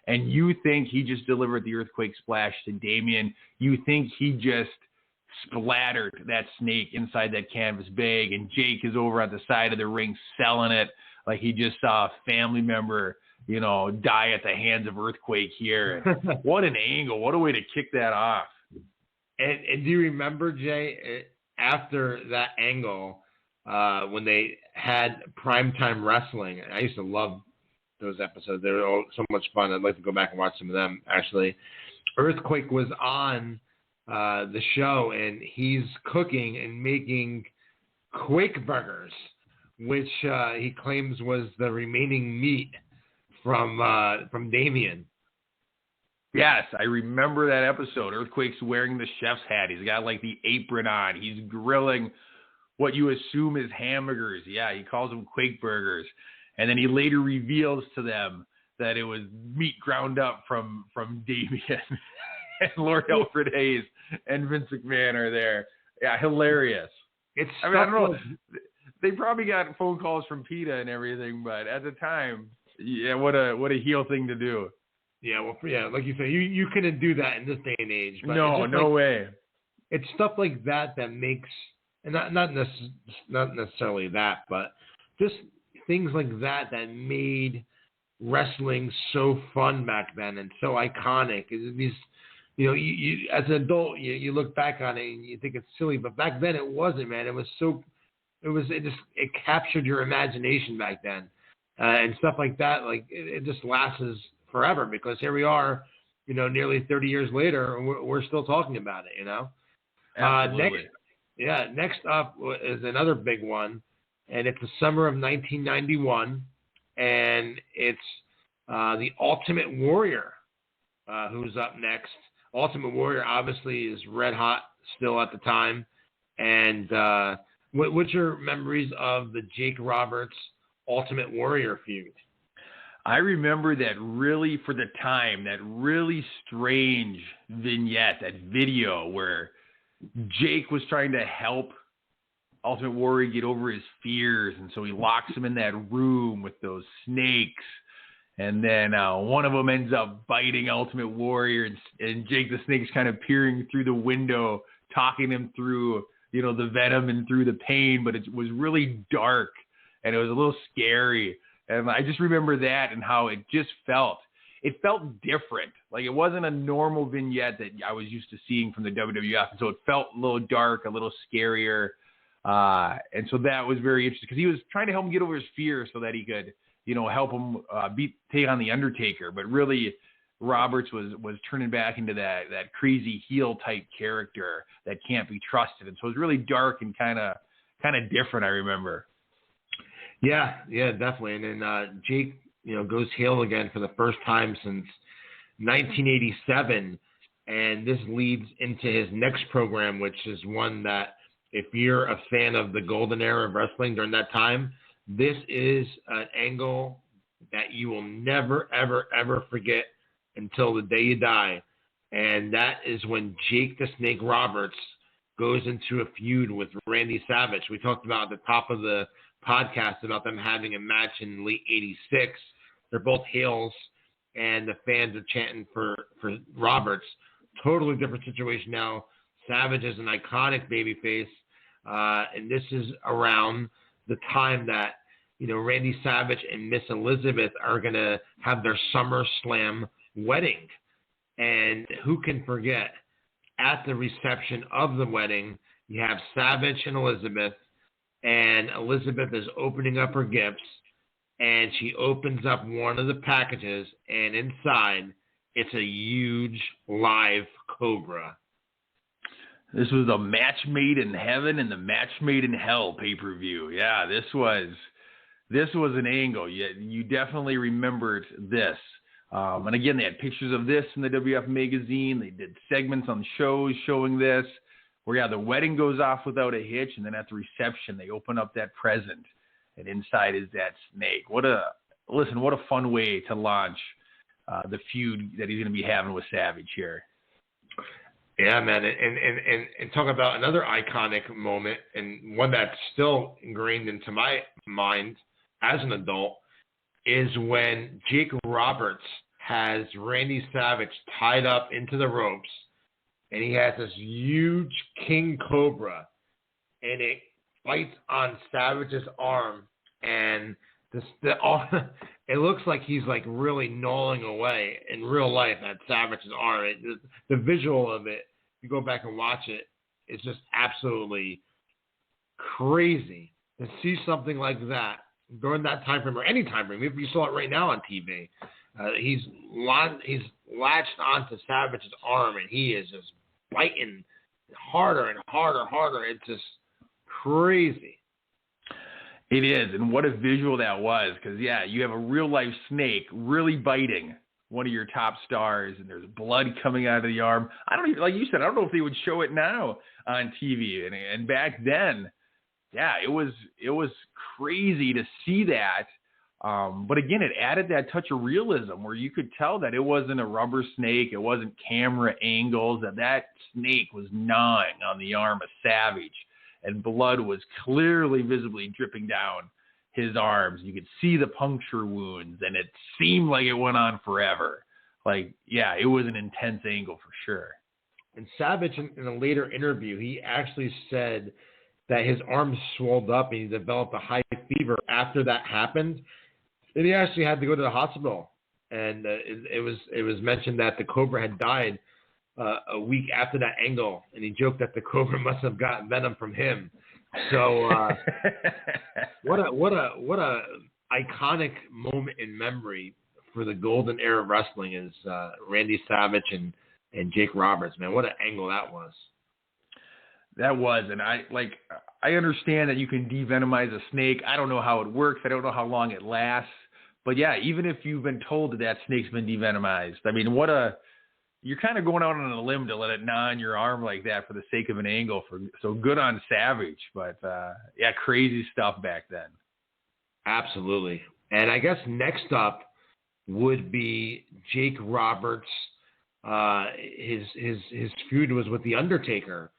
And you think he just delivered the earthquake splash to Damien. You think he just splattered that snake inside that canvas bag, and Jake is over at the side of the ring selling it like he just saw a family member, die at the hands of Earthquake here. And what an angle. What a way to kick that off. And do you remember, Jay, after that angle, when they had primetime wrestling? I used to love those episodes. They were all so much fun. I'd like to go back and watch some of them, actually. Earthquake was on the show, and he's cooking and making Quake burgers, which he claims was the remaining meat from Damien. Yes, I remember that episode. Earthquake's wearing the chef's hat. He's got like the apron on. He's grilling what you assume is hamburgers. Yeah, he calls them Quake burgers. And then he later reveals to them that it was meat ground up from Damien. And Lord Alfred Hayes and Vince McMahon are there. Yeah, hilarious. I don't know. They probably got phone calls from PETA and everything, but at the time, yeah, what a heel thing to do. Yeah, well, yeah, like you said, you couldn't do that in this day and age. But no way. It's stuff like that makes, and not necessarily that, but just things like that made wrestling so fun back then and so iconic. These, you as an adult, you look back on it and you think it's silly, but back then it wasn't, man. It captured your imagination back then, and stuff like that. Like it just lasts forever, because here we are, nearly 30 years later, and we're still talking about it. Absolutely. Next up is another big one, and it's the summer of 1991, and it's the Ultimate Warrior who's up next. Ultimate Warrior obviously is red hot still at the time. And what's your memories of the Jake Roberts Ultimate Warrior feud? I remember that really, for the time, that really strange vignette, that video where Jake was trying to help Ultimate Warrior get over his fears, and so he locks him in that room with those snakes, and then one of them ends up biting Ultimate Warrior, and Jake the Snake's kind of peering through the window, talking him through, the venom and through the pain, but it was really dark, and it was a little scary. And I just remember that and how it just felt. It felt different. Like it wasn't a normal vignette that I was used to seeing from the WWF. And so it felt a little dark, a little scarier. And so that was very interesting, because he was trying to help him get over his fear so that he could, help him take on The Undertaker. But really, Roberts was turning back into that crazy heel type character that can't be trusted. And so it was really dark and kind of different, I remember. Yeah, definitely. And then Jake, goes heel again for the first time since 1987, and this leads into his next program, which is one that, if you're a fan of the golden era of wrestling during that time, this is an angle that you will never, ever, ever forget until the day you die, and that is when Jake the Snake Roberts goes into a feud with Randy Savage. We talked about at the top of the podcast about them having a match in late 86. They're both heels, and the fans are chanting for Roberts. Totally different situation now. Savage is an iconic babyface, and this is around the time that, Randy Savage and Miss Elizabeth are going to have their SummerSlam wedding. And who can forget, at the reception of the wedding, you have Savage and Elizabeth, and Elizabeth is opening up her gifts, and she opens up one of the packages, and inside, it's a huge live cobra. This was a Match Made in Heaven and the Match Made in Hell pay-per-view. Yeah, this was an angle. You definitely remembered this. And again, they had pictures of this in the WF magazine. They did segments on shows showing this, where, the wedding goes off without a hitch, and then at the reception, they open up that present, and inside is that snake. What a fun way to launch the feud that he's going to be having with Savage here. Yeah, man, and talk about another iconic moment, and one that's still ingrained into my mind as an adult, is when Jake Roberts has Randy Savage tied up into the ropes, and he has this huge king cobra, and it bites on Savage's arm, and it looks like he's like really gnawing away in real life at Savage's arm. The visual of it, you go back and watch it, it's just absolutely crazy to see something like that during that time frame or any time frame. If you saw it right now on TV, he's latched onto Savage's arm and he is just biting harder and harder. It's just crazy. It is, and what a visual that was, because, yeah, you have a real-life snake really biting one of your top stars, and there's blood coming out of the arm. I don't even, like you said, I don't know if they would show it now on TV, and back then, yeah, it was crazy to see that, but again, it added that touch of realism where you could tell that it wasn't a rubber snake, it wasn't camera angles, that snake was gnawing on the arm of Savage. And blood was clearly visibly dripping down his arms. You could see the puncture wounds, and it seemed like it went on forever. Like, yeah, it was an intense angle for sure. And Savage, in a later interview, he actually said that his arms swelled up and he developed a high fever after that happened. And he actually had to go to the hospital. And it was mentioned that the cobra had died a week after that angle, and he joked that the cobra must have gotten venom from him. So what a iconic moment in memory for the golden era of wrestling is Randy Savage and Jake Roberts. Man, what an angle that was. That was, and I understand that you can devenomize a snake. I don't know how it works. I don't know how long it lasts. But yeah, even if you've been told that snake's been devenomized, I mean, you're kind of going out on a limb to let it gnaw on your arm like that for the sake of an angle. So good on Savage, but yeah, crazy stuff back then. Absolutely. And I guess next up would be Jake Roberts. His feud was with The Undertaker,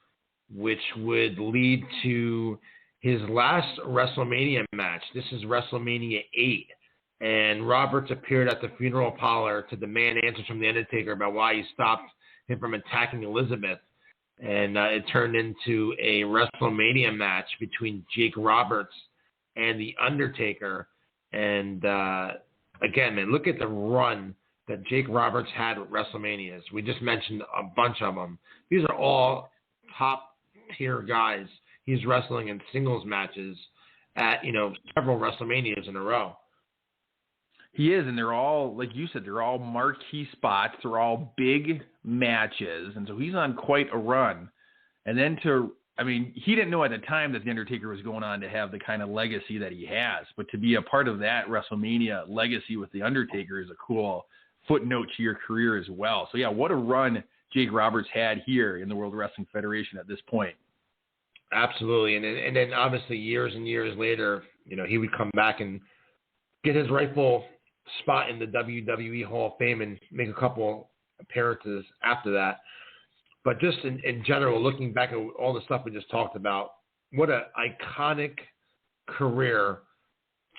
which would lead to his last WrestleMania match. This is WrestleMania 8. And Roberts appeared at the funeral parlor to demand answers from The Undertaker about why he stopped him from attacking Elizabeth. And it turned into a WrestleMania match between Jake Roberts and The Undertaker. And again, man, look at the run that Jake Roberts had with WrestleManias. We just mentioned a bunch of them. These are all top-tier guys. He's wrestling in singles matches at, several WrestleManias in a row. He is, and they're all, like you said, they're all marquee spots. They're all big matches, and so he's on quite a run. And then he didn't know at the time that The Undertaker was going on to have the kind of legacy that he has, but to be a part of that WrestleMania legacy with The Undertaker is a cool footnote to your career as well. So, yeah, what a run Jake Roberts had here in the World Wrestling Federation at this point. Absolutely, and then obviously years and years later, he would come back and get his rightful spot in the WWE Hall of Fame and make a couple appearances after that. But just in general, looking back at all the stuff we just talked about, what an iconic career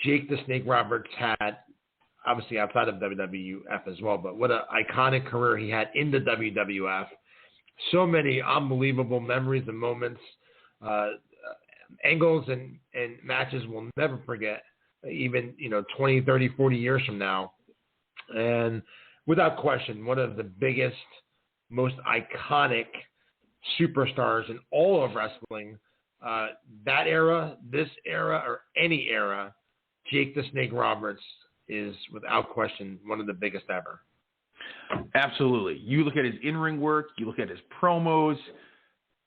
Jake the Snake Roberts had, obviously outside of WWF as well, but what an iconic career he had in the WWF. So many unbelievable memories and moments, angles and matches we'll never forget. Even 20, 30, 40 years from now. And without question, one of the biggest, most iconic superstars in all of wrestling, that era, this era, or any era, Jake the Snake Roberts is without question one of the biggest ever. Absolutely. You look at his in-ring work, you look at his promos,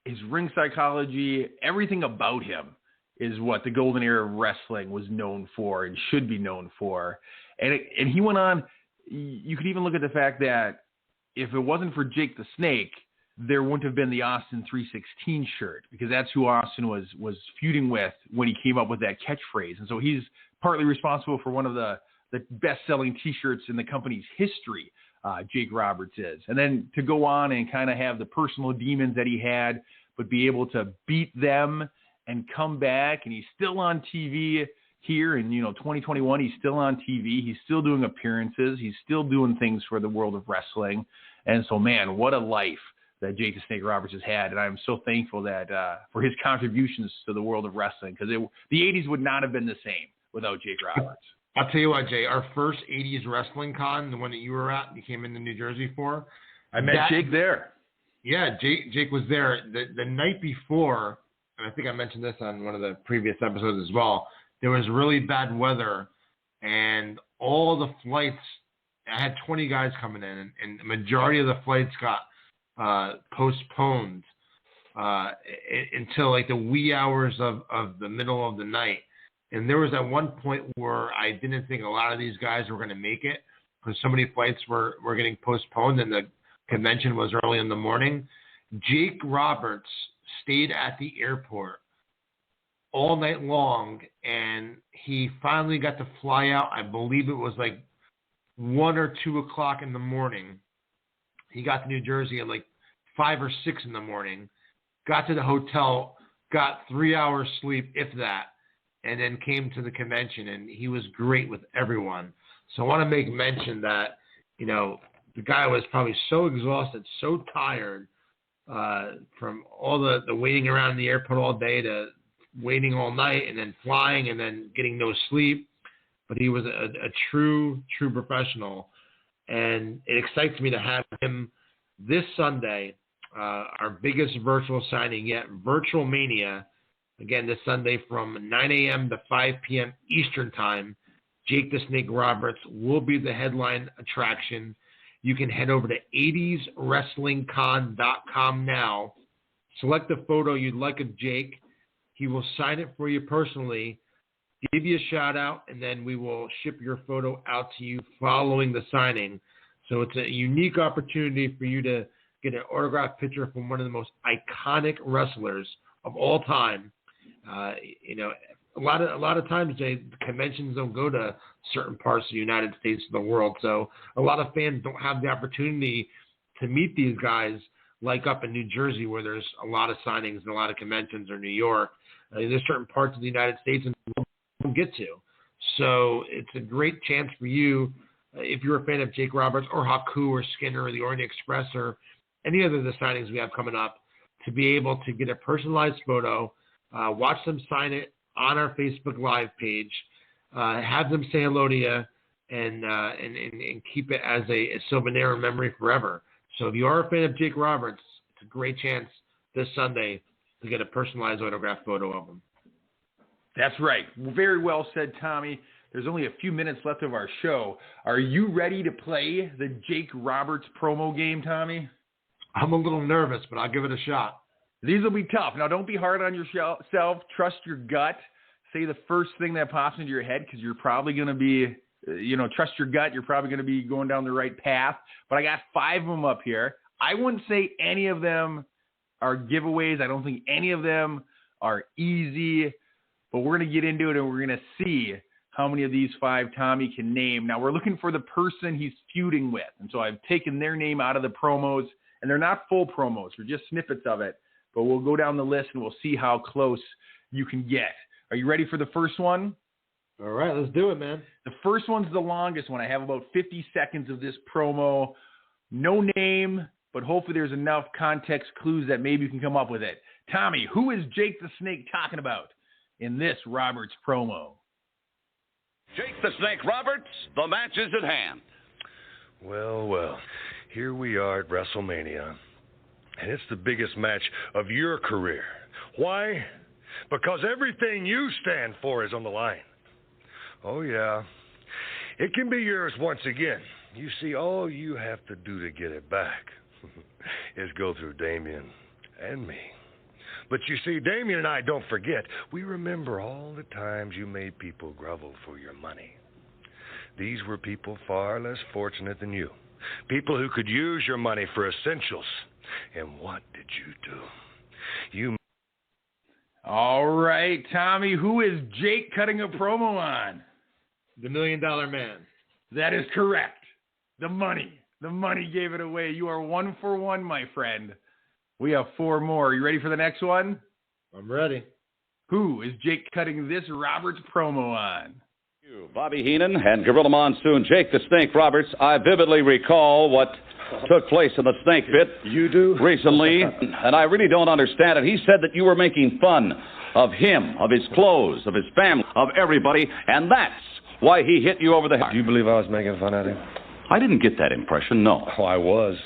his ring psychology, everything about him is what the golden era of wrestling was known for and should be known for. And he went on, you could even look at the fact that if it wasn't for Jake the Snake, there wouldn't have been the Austin 316 shirt, because that's who Austin was feuding with when he came up with that catchphrase. And so he's partly responsible for one of the best-selling T-shirts in the company's history Jake Roberts is. And then to go on and kind of have the personal demons that he had, but be able to beat them and come back, and he's still on TV here in 2021. He's still on TV. He's still doing appearances. He's still doing things for the world of wrestling. And so, man, what a life that Jake the Snake Roberts has had. And I'm so thankful that for his contributions to the world of wrestling, because the 80s would not have been the same without Jake Roberts. I'll tell you what, Jay, our first 80s wrestling con, the one that you were at, you came into New Jersey for. I met Jake there. Yeah, Jake was there. The night before, and I think I mentioned this on one of the previous episodes as well, there was really bad weather, and all the flights, I had 20 guys coming in, and the majority of the flights got postponed until like the wee hours of the middle of the night. And there was at one point where I didn't think a lot of these guys were going to make it because so many flights were getting postponed and the convention was early in the morning. Jake Roberts stayed at the airport all night long, and he finally got to fly out. I believe it was like 1 or 2 o'clock in the morning. He got to New Jersey at like 5 or 6 in the morning, got to the hotel, got 3 hours sleep, if that, and then came to the convention, and he was great with everyone. So I want to make mention that, the guy was probably so exhausted, so tired from all the waiting around the airport all day to waiting all night and then flying and then getting no sleep. But he was a true professional. And it excites me to have him this Sunday, our biggest virtual signing yet, Virtual Mania. Again, this Sunday from 9 a.m. to 5 p.m. Eastern Time. Jake the Snake Roberts will be the headline attraction. You can head over to 80swrestlingcon.com now. Select the photo you'd like of Jake. He will sign it for you personally, give you a shout out, and then we will ship your photo out to you following the signing. So it's a unique opportunity for you to get an autographed picture from one of the most iconic wrestlers of all time. A lot of times, Jay, conventions don't go to certain parts of the United States of the world. So a lot of fans don't have the opportunity to meet these guys like up in New Jersey where there's a lot of signings and a lot of conventions, or New York. There's certain parts of the United States and don't get to. So it's a great chance for you, if you're a fan of Jake Roberts or Haku or Skinner or the Orient Express or any other of the signings we have coming up, to be able to get a personalized photo, watch them sign it on our Facebook Live page, have them say hello to you, and keep it as a souvenir and memory forever. So if you are a fan of Jake Roberts, it's a great chance this Sunday to get a personalized autographed photo of him. That's right. Very well said, Tommy. There's only a few minutes left of our show. Are you ready to play the Jake Roberts promo game, Tommy? I'm a little nervous, but I'll give it a shot. These will be tough. Now, don't be hard on yourself. Trust your gut. Say the first thing that pops into your head, because you're probably going to be, trust your gut. You're probably going to be going down the right path. But I got 5 of them up here. I wouldn't say any of them are giveaways. I don't think any of them are easy. But we're going to get into it, and we're going to see how many of these 5 Tommy can name. Now, we're looking for the person he's feuding with. And so I've taken their name out of the promos, and they're not full promos. They're just snippets of it. But we'll go down the list, and we'll see how close you can get. Are you ready for the first one? All right, let's do it, man. The first one's the longest one. I have about 50 seconds of this promo. No name, but hopefully there's enough context clues that maybe you can come up with it. Tommy, who is Jake the Snake talking about in this Roberts promo? Jake the Snake Roberts, the match is at hand. Well, here we are at WrestleMania, and it's the biggest match of your career. Why? Because everything you stand for is on the line. Oh, yeah. It can be yours once again. You see, all you have to do to get it back is go through Damien and me. But you see, Damien and I don't forget. We remember all the times you made people grovel for your money. These were people far less fortunate than you. People who could use your money for essentials. And what did you do? You... All right, Tommy, who is Jake cutting a promo on? The $1 Million Man. That is correct. The money. The money gave it away. You are 1 for 1, my friend. We have 4 more. Are you ready for the next one? I'm ready. Who is Jake cutting this Roberts promo on? Bobby Heenan and Gorilla Monsoon. Jake the Snake Roberts, I vividly recall what took place in the snake pit. You do? Recently, and I really don't understand it. He said that you were making fun of him, of his clothes, of his family, of everybody, and that's why he hit you over the head. Do you believe I was making fun of him? I didn't get that impression, no. Oh, I was,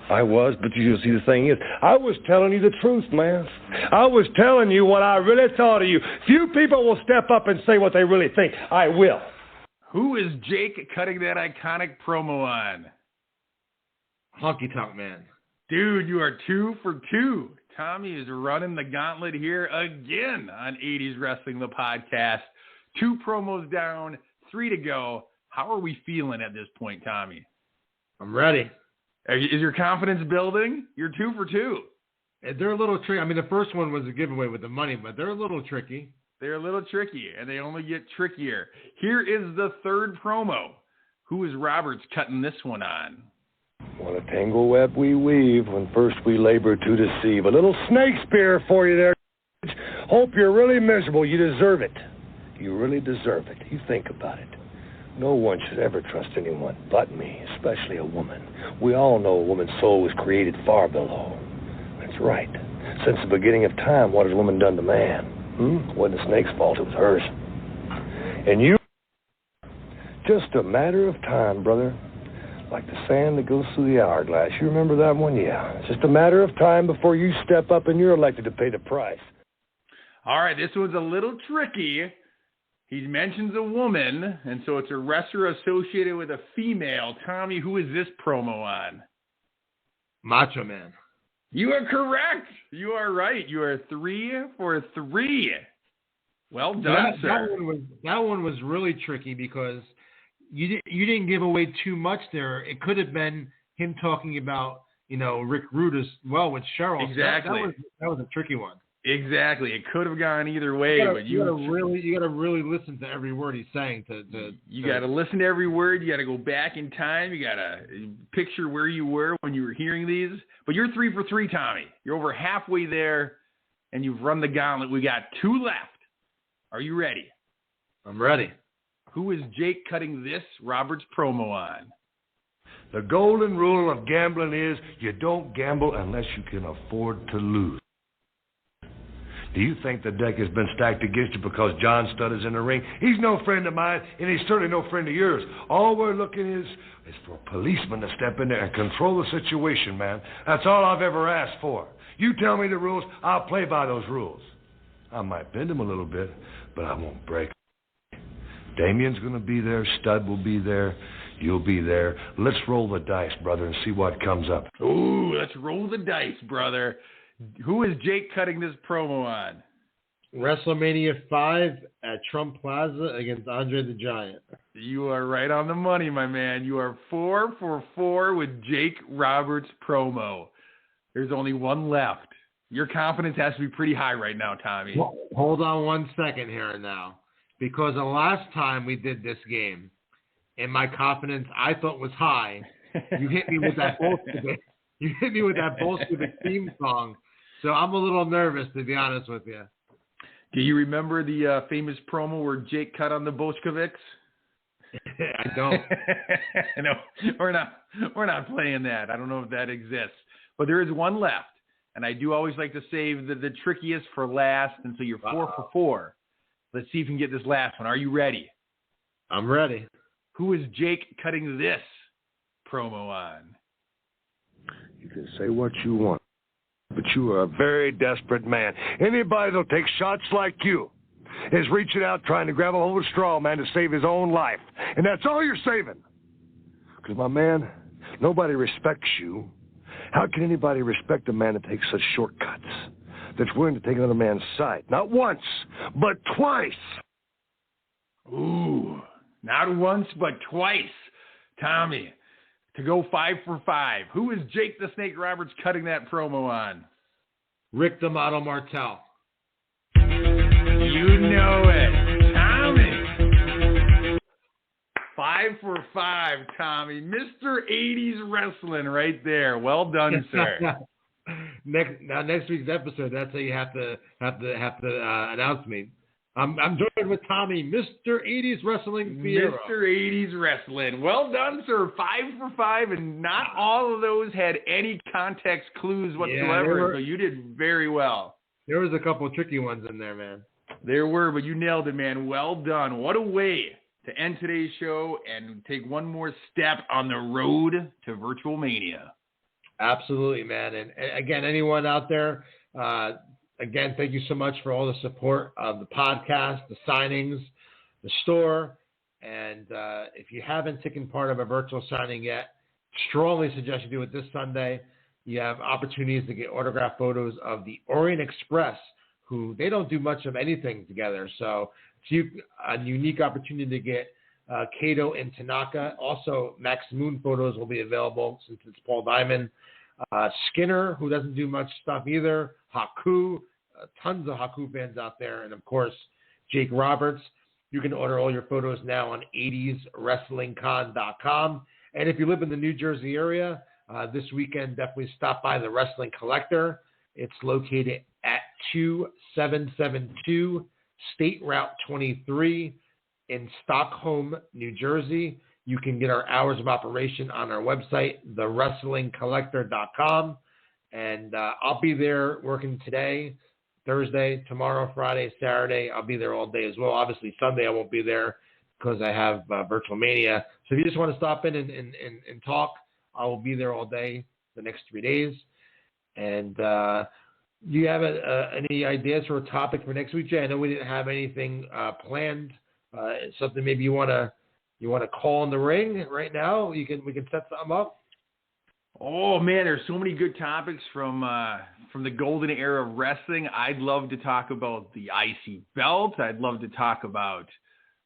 but you see, the thing is, I was telling you the truth, man. I was telling you what I really thought of you. Few people will step up and say what they really think. I will. Who is Jake cutting that iconic promo on? Honky Tonk Man. Dude, you are 2 for 2. Tommy is running the gauntlet here again on 80's Wrestling, the podcast. 2 promos down, 3 to go. How are we feeling at this point, Tommy? I'm ready. Is your confidence building? You're 2 for 2. They're a little tricky. I mean, the first one was a giveaway with the money, but they're a little tricky. They're a little tricky, and they only get trickier. Here is the 3rd promo. Who is Roberts cutting this one on? What a tangle web we weave when first we labor to deceive. A little snake spear for you there. Hope you're really miserable. You deserve it. You really deserve it. You think about it. No one should ever trust anyone but me, especially a woman. We all know a woman's soul was created far below. That's right. Since the beginning of time, what has woman done to man? It wasn't the snake's fault, it was hers. And you, just a matter of time, brother. Like the sand that goes through the hourglass. You remember that one? Yeah. It's just a matter of time before you step up and you're elected to pay the price. All right, this one's a little tricky. He mentions a woman, and so it's a wrestler associated with a female. Tommy, who is this promo on? Macho Man. You are correct. You are right. You are 3 for 3. Well done, sir. That one was really tricky because you didn't give away too much there. It could have been him talking about, Rick Rude as well with Cheryl. Exactly. So that was a tricky one. Exactly. It could have gone either way, but you gotta really listen to every word he's saying. You gotta listen to every word. You gotta go back in time. You gotta picture where you were when you were hearing these. But you're 3 for 3, Tommy. You're over halfway there, and you've run the gauntlet. We got 2 left. Are you ready? I'm ready. Who is Jake cutting this Roberts promo on? The golden rule of gambling is you don't gamble unless you can afford to lose. Do you think the deck has been stacked against you because John Studd is in the ring? He's no friend of mine, and he's certainly no friend of yours. All we're looking is for a policeman to step in there and control the situation, man. That's all I've ever asked for. You tell me the rules, I'll play by those rules. I might bend them a little bit, but I won't break them. Damien's going to be there. Studd will be there. You'll be there. Let's roll the dice, brother, and see what comes up. Ooh, let's roll the dice, brother. Who is Jake cutting this promo on? WrestleMania 5 at Trump Plaza against Andre the Giant. You are right on the money, my man. You are 4 for 4 with Jake Roberts promo. There's only one left. Your confidence has to be pretty high right now, Tommy. Well, hold on 1 second here now. Because the last time we did this game, and my confidence I thought was high, you hit me with that bullshit theme song. So I'm a little nervous, to be honest with you. Do you remember the famous promo where Jake cut on the Bolsheviks? I don't. No, we're not playing that. I don't know if that exists. But there is one left. And I do always like to save the trickiest for last. And so you're 4 for 4. Let's see if we can get this last one. Are you ready? I'm ready. Who is Jake cutting this promo on? You can say what you want, but you are a very desperate man. Anybody that'll take shots like you is reaching out trying to grab a hold of a straw man to save his own life. And that's all you're saving. Because, my man, nobody respects you. How can anybody respect a man that takes such shortcuts, that's willing to take another man's side? Not once, but twice. Ooh, not once, but twice. Tommy, to go 5 for 5. Who is Jake the Snake Roberts cutting that promo on? Rick the Model Martel. You know it. Tommy. 5 for 5, Tommy. Mr. 80s Wrestling right there. Well done, sir. Next week's episode, that's how you have to announce me. I'm joined with Tommy, Mr. 80s Wrestling Fierro. Mr. 80s Wrestling. Well done, sir. 5 for 5, and not all of those had any context clues whatsoever, so you did very well. There was a couple of tricky ones in there, man. There were, but you nailed it, man. Well done. What a way to end today's show and take one more step on the road to Virtual Mania. Absolutely, man. And again, anyone out there, again, thank you so much for all the support of the podcast, the signings, the store. And if you haven't taken part of a virtual signing yet, strongly suggest you do it this Sunday. You have opportunities to get autographed photos of the Orient Express, who they don't do much of anything together. So it's a unique opportunity to get Kato and Tanaka. Also, Max Moon photos will be available since it's Paul Diamond. Skinner, who doesn't do much stuff either. Haku, tons of Haku fans out there. And, of course, Jake Roberts. You can order all your photos now on 80swrestlingcon.com. And if you live in the New Jersey area, this weekend, definitely stop by the Wrestling Collector. It's located at 2772 State Route 23 in Stockholm, New Jersey. You can get our hours of operation on our website, thewrestlingcollector.com. And I'll be there working today, Thursday, tomorrow, Friday, Saturday. I'll be there all day as well. Obviously, Sunday I won't be there because I have Virtual Mania. So if you just want to stop in and talk, I will be there all day the next 3 days. And do you have any ideas for a topic for next week, Jay? I know we didn't have anything planned. Something maybe you want to call in the ring right now? We can set something up. Oh man, there's so many good topics from the golden era of wrestling. I'd love to talk about the IC belt. I'd love to talk about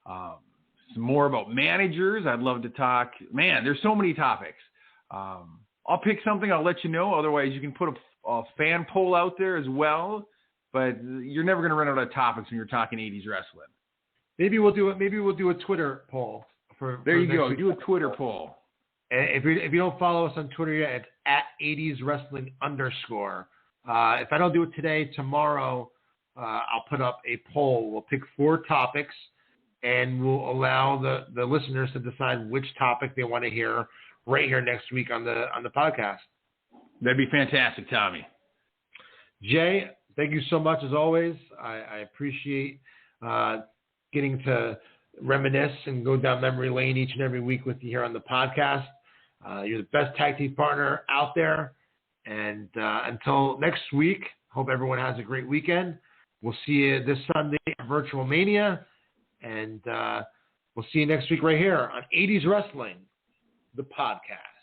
some more about managers. I'd love to talk. Man, there's so many topics. I'll pick something. I'll let you know. Otherwise, you can put a fan poll out there as well. But you're never going to run out of topics when you're talking 80s wrestling. Maybe we'll do a Twitter poll. There you go. Do a Twitter poll. And if you don't follow us on Twitter yet, it's at 80swrestling_. If I don't do it today, tomorrow I'll put up a poll. We'll pick 4 topics, and we'll allow the listeners to decide which topic they want to hear right here next week on the podcast. That'd be fantastic, Tommy. Jay, thank you so much as always. I appreciate getting to reminisce and go down memory lane each and every week with you here on the podcast. You're the best tag team partner out there. And until next week, hope everyone has a great weekend. We'll see you this Sunday at Virtual Mania. And we'll see you next week right here on 80s Wrestling, the podcast.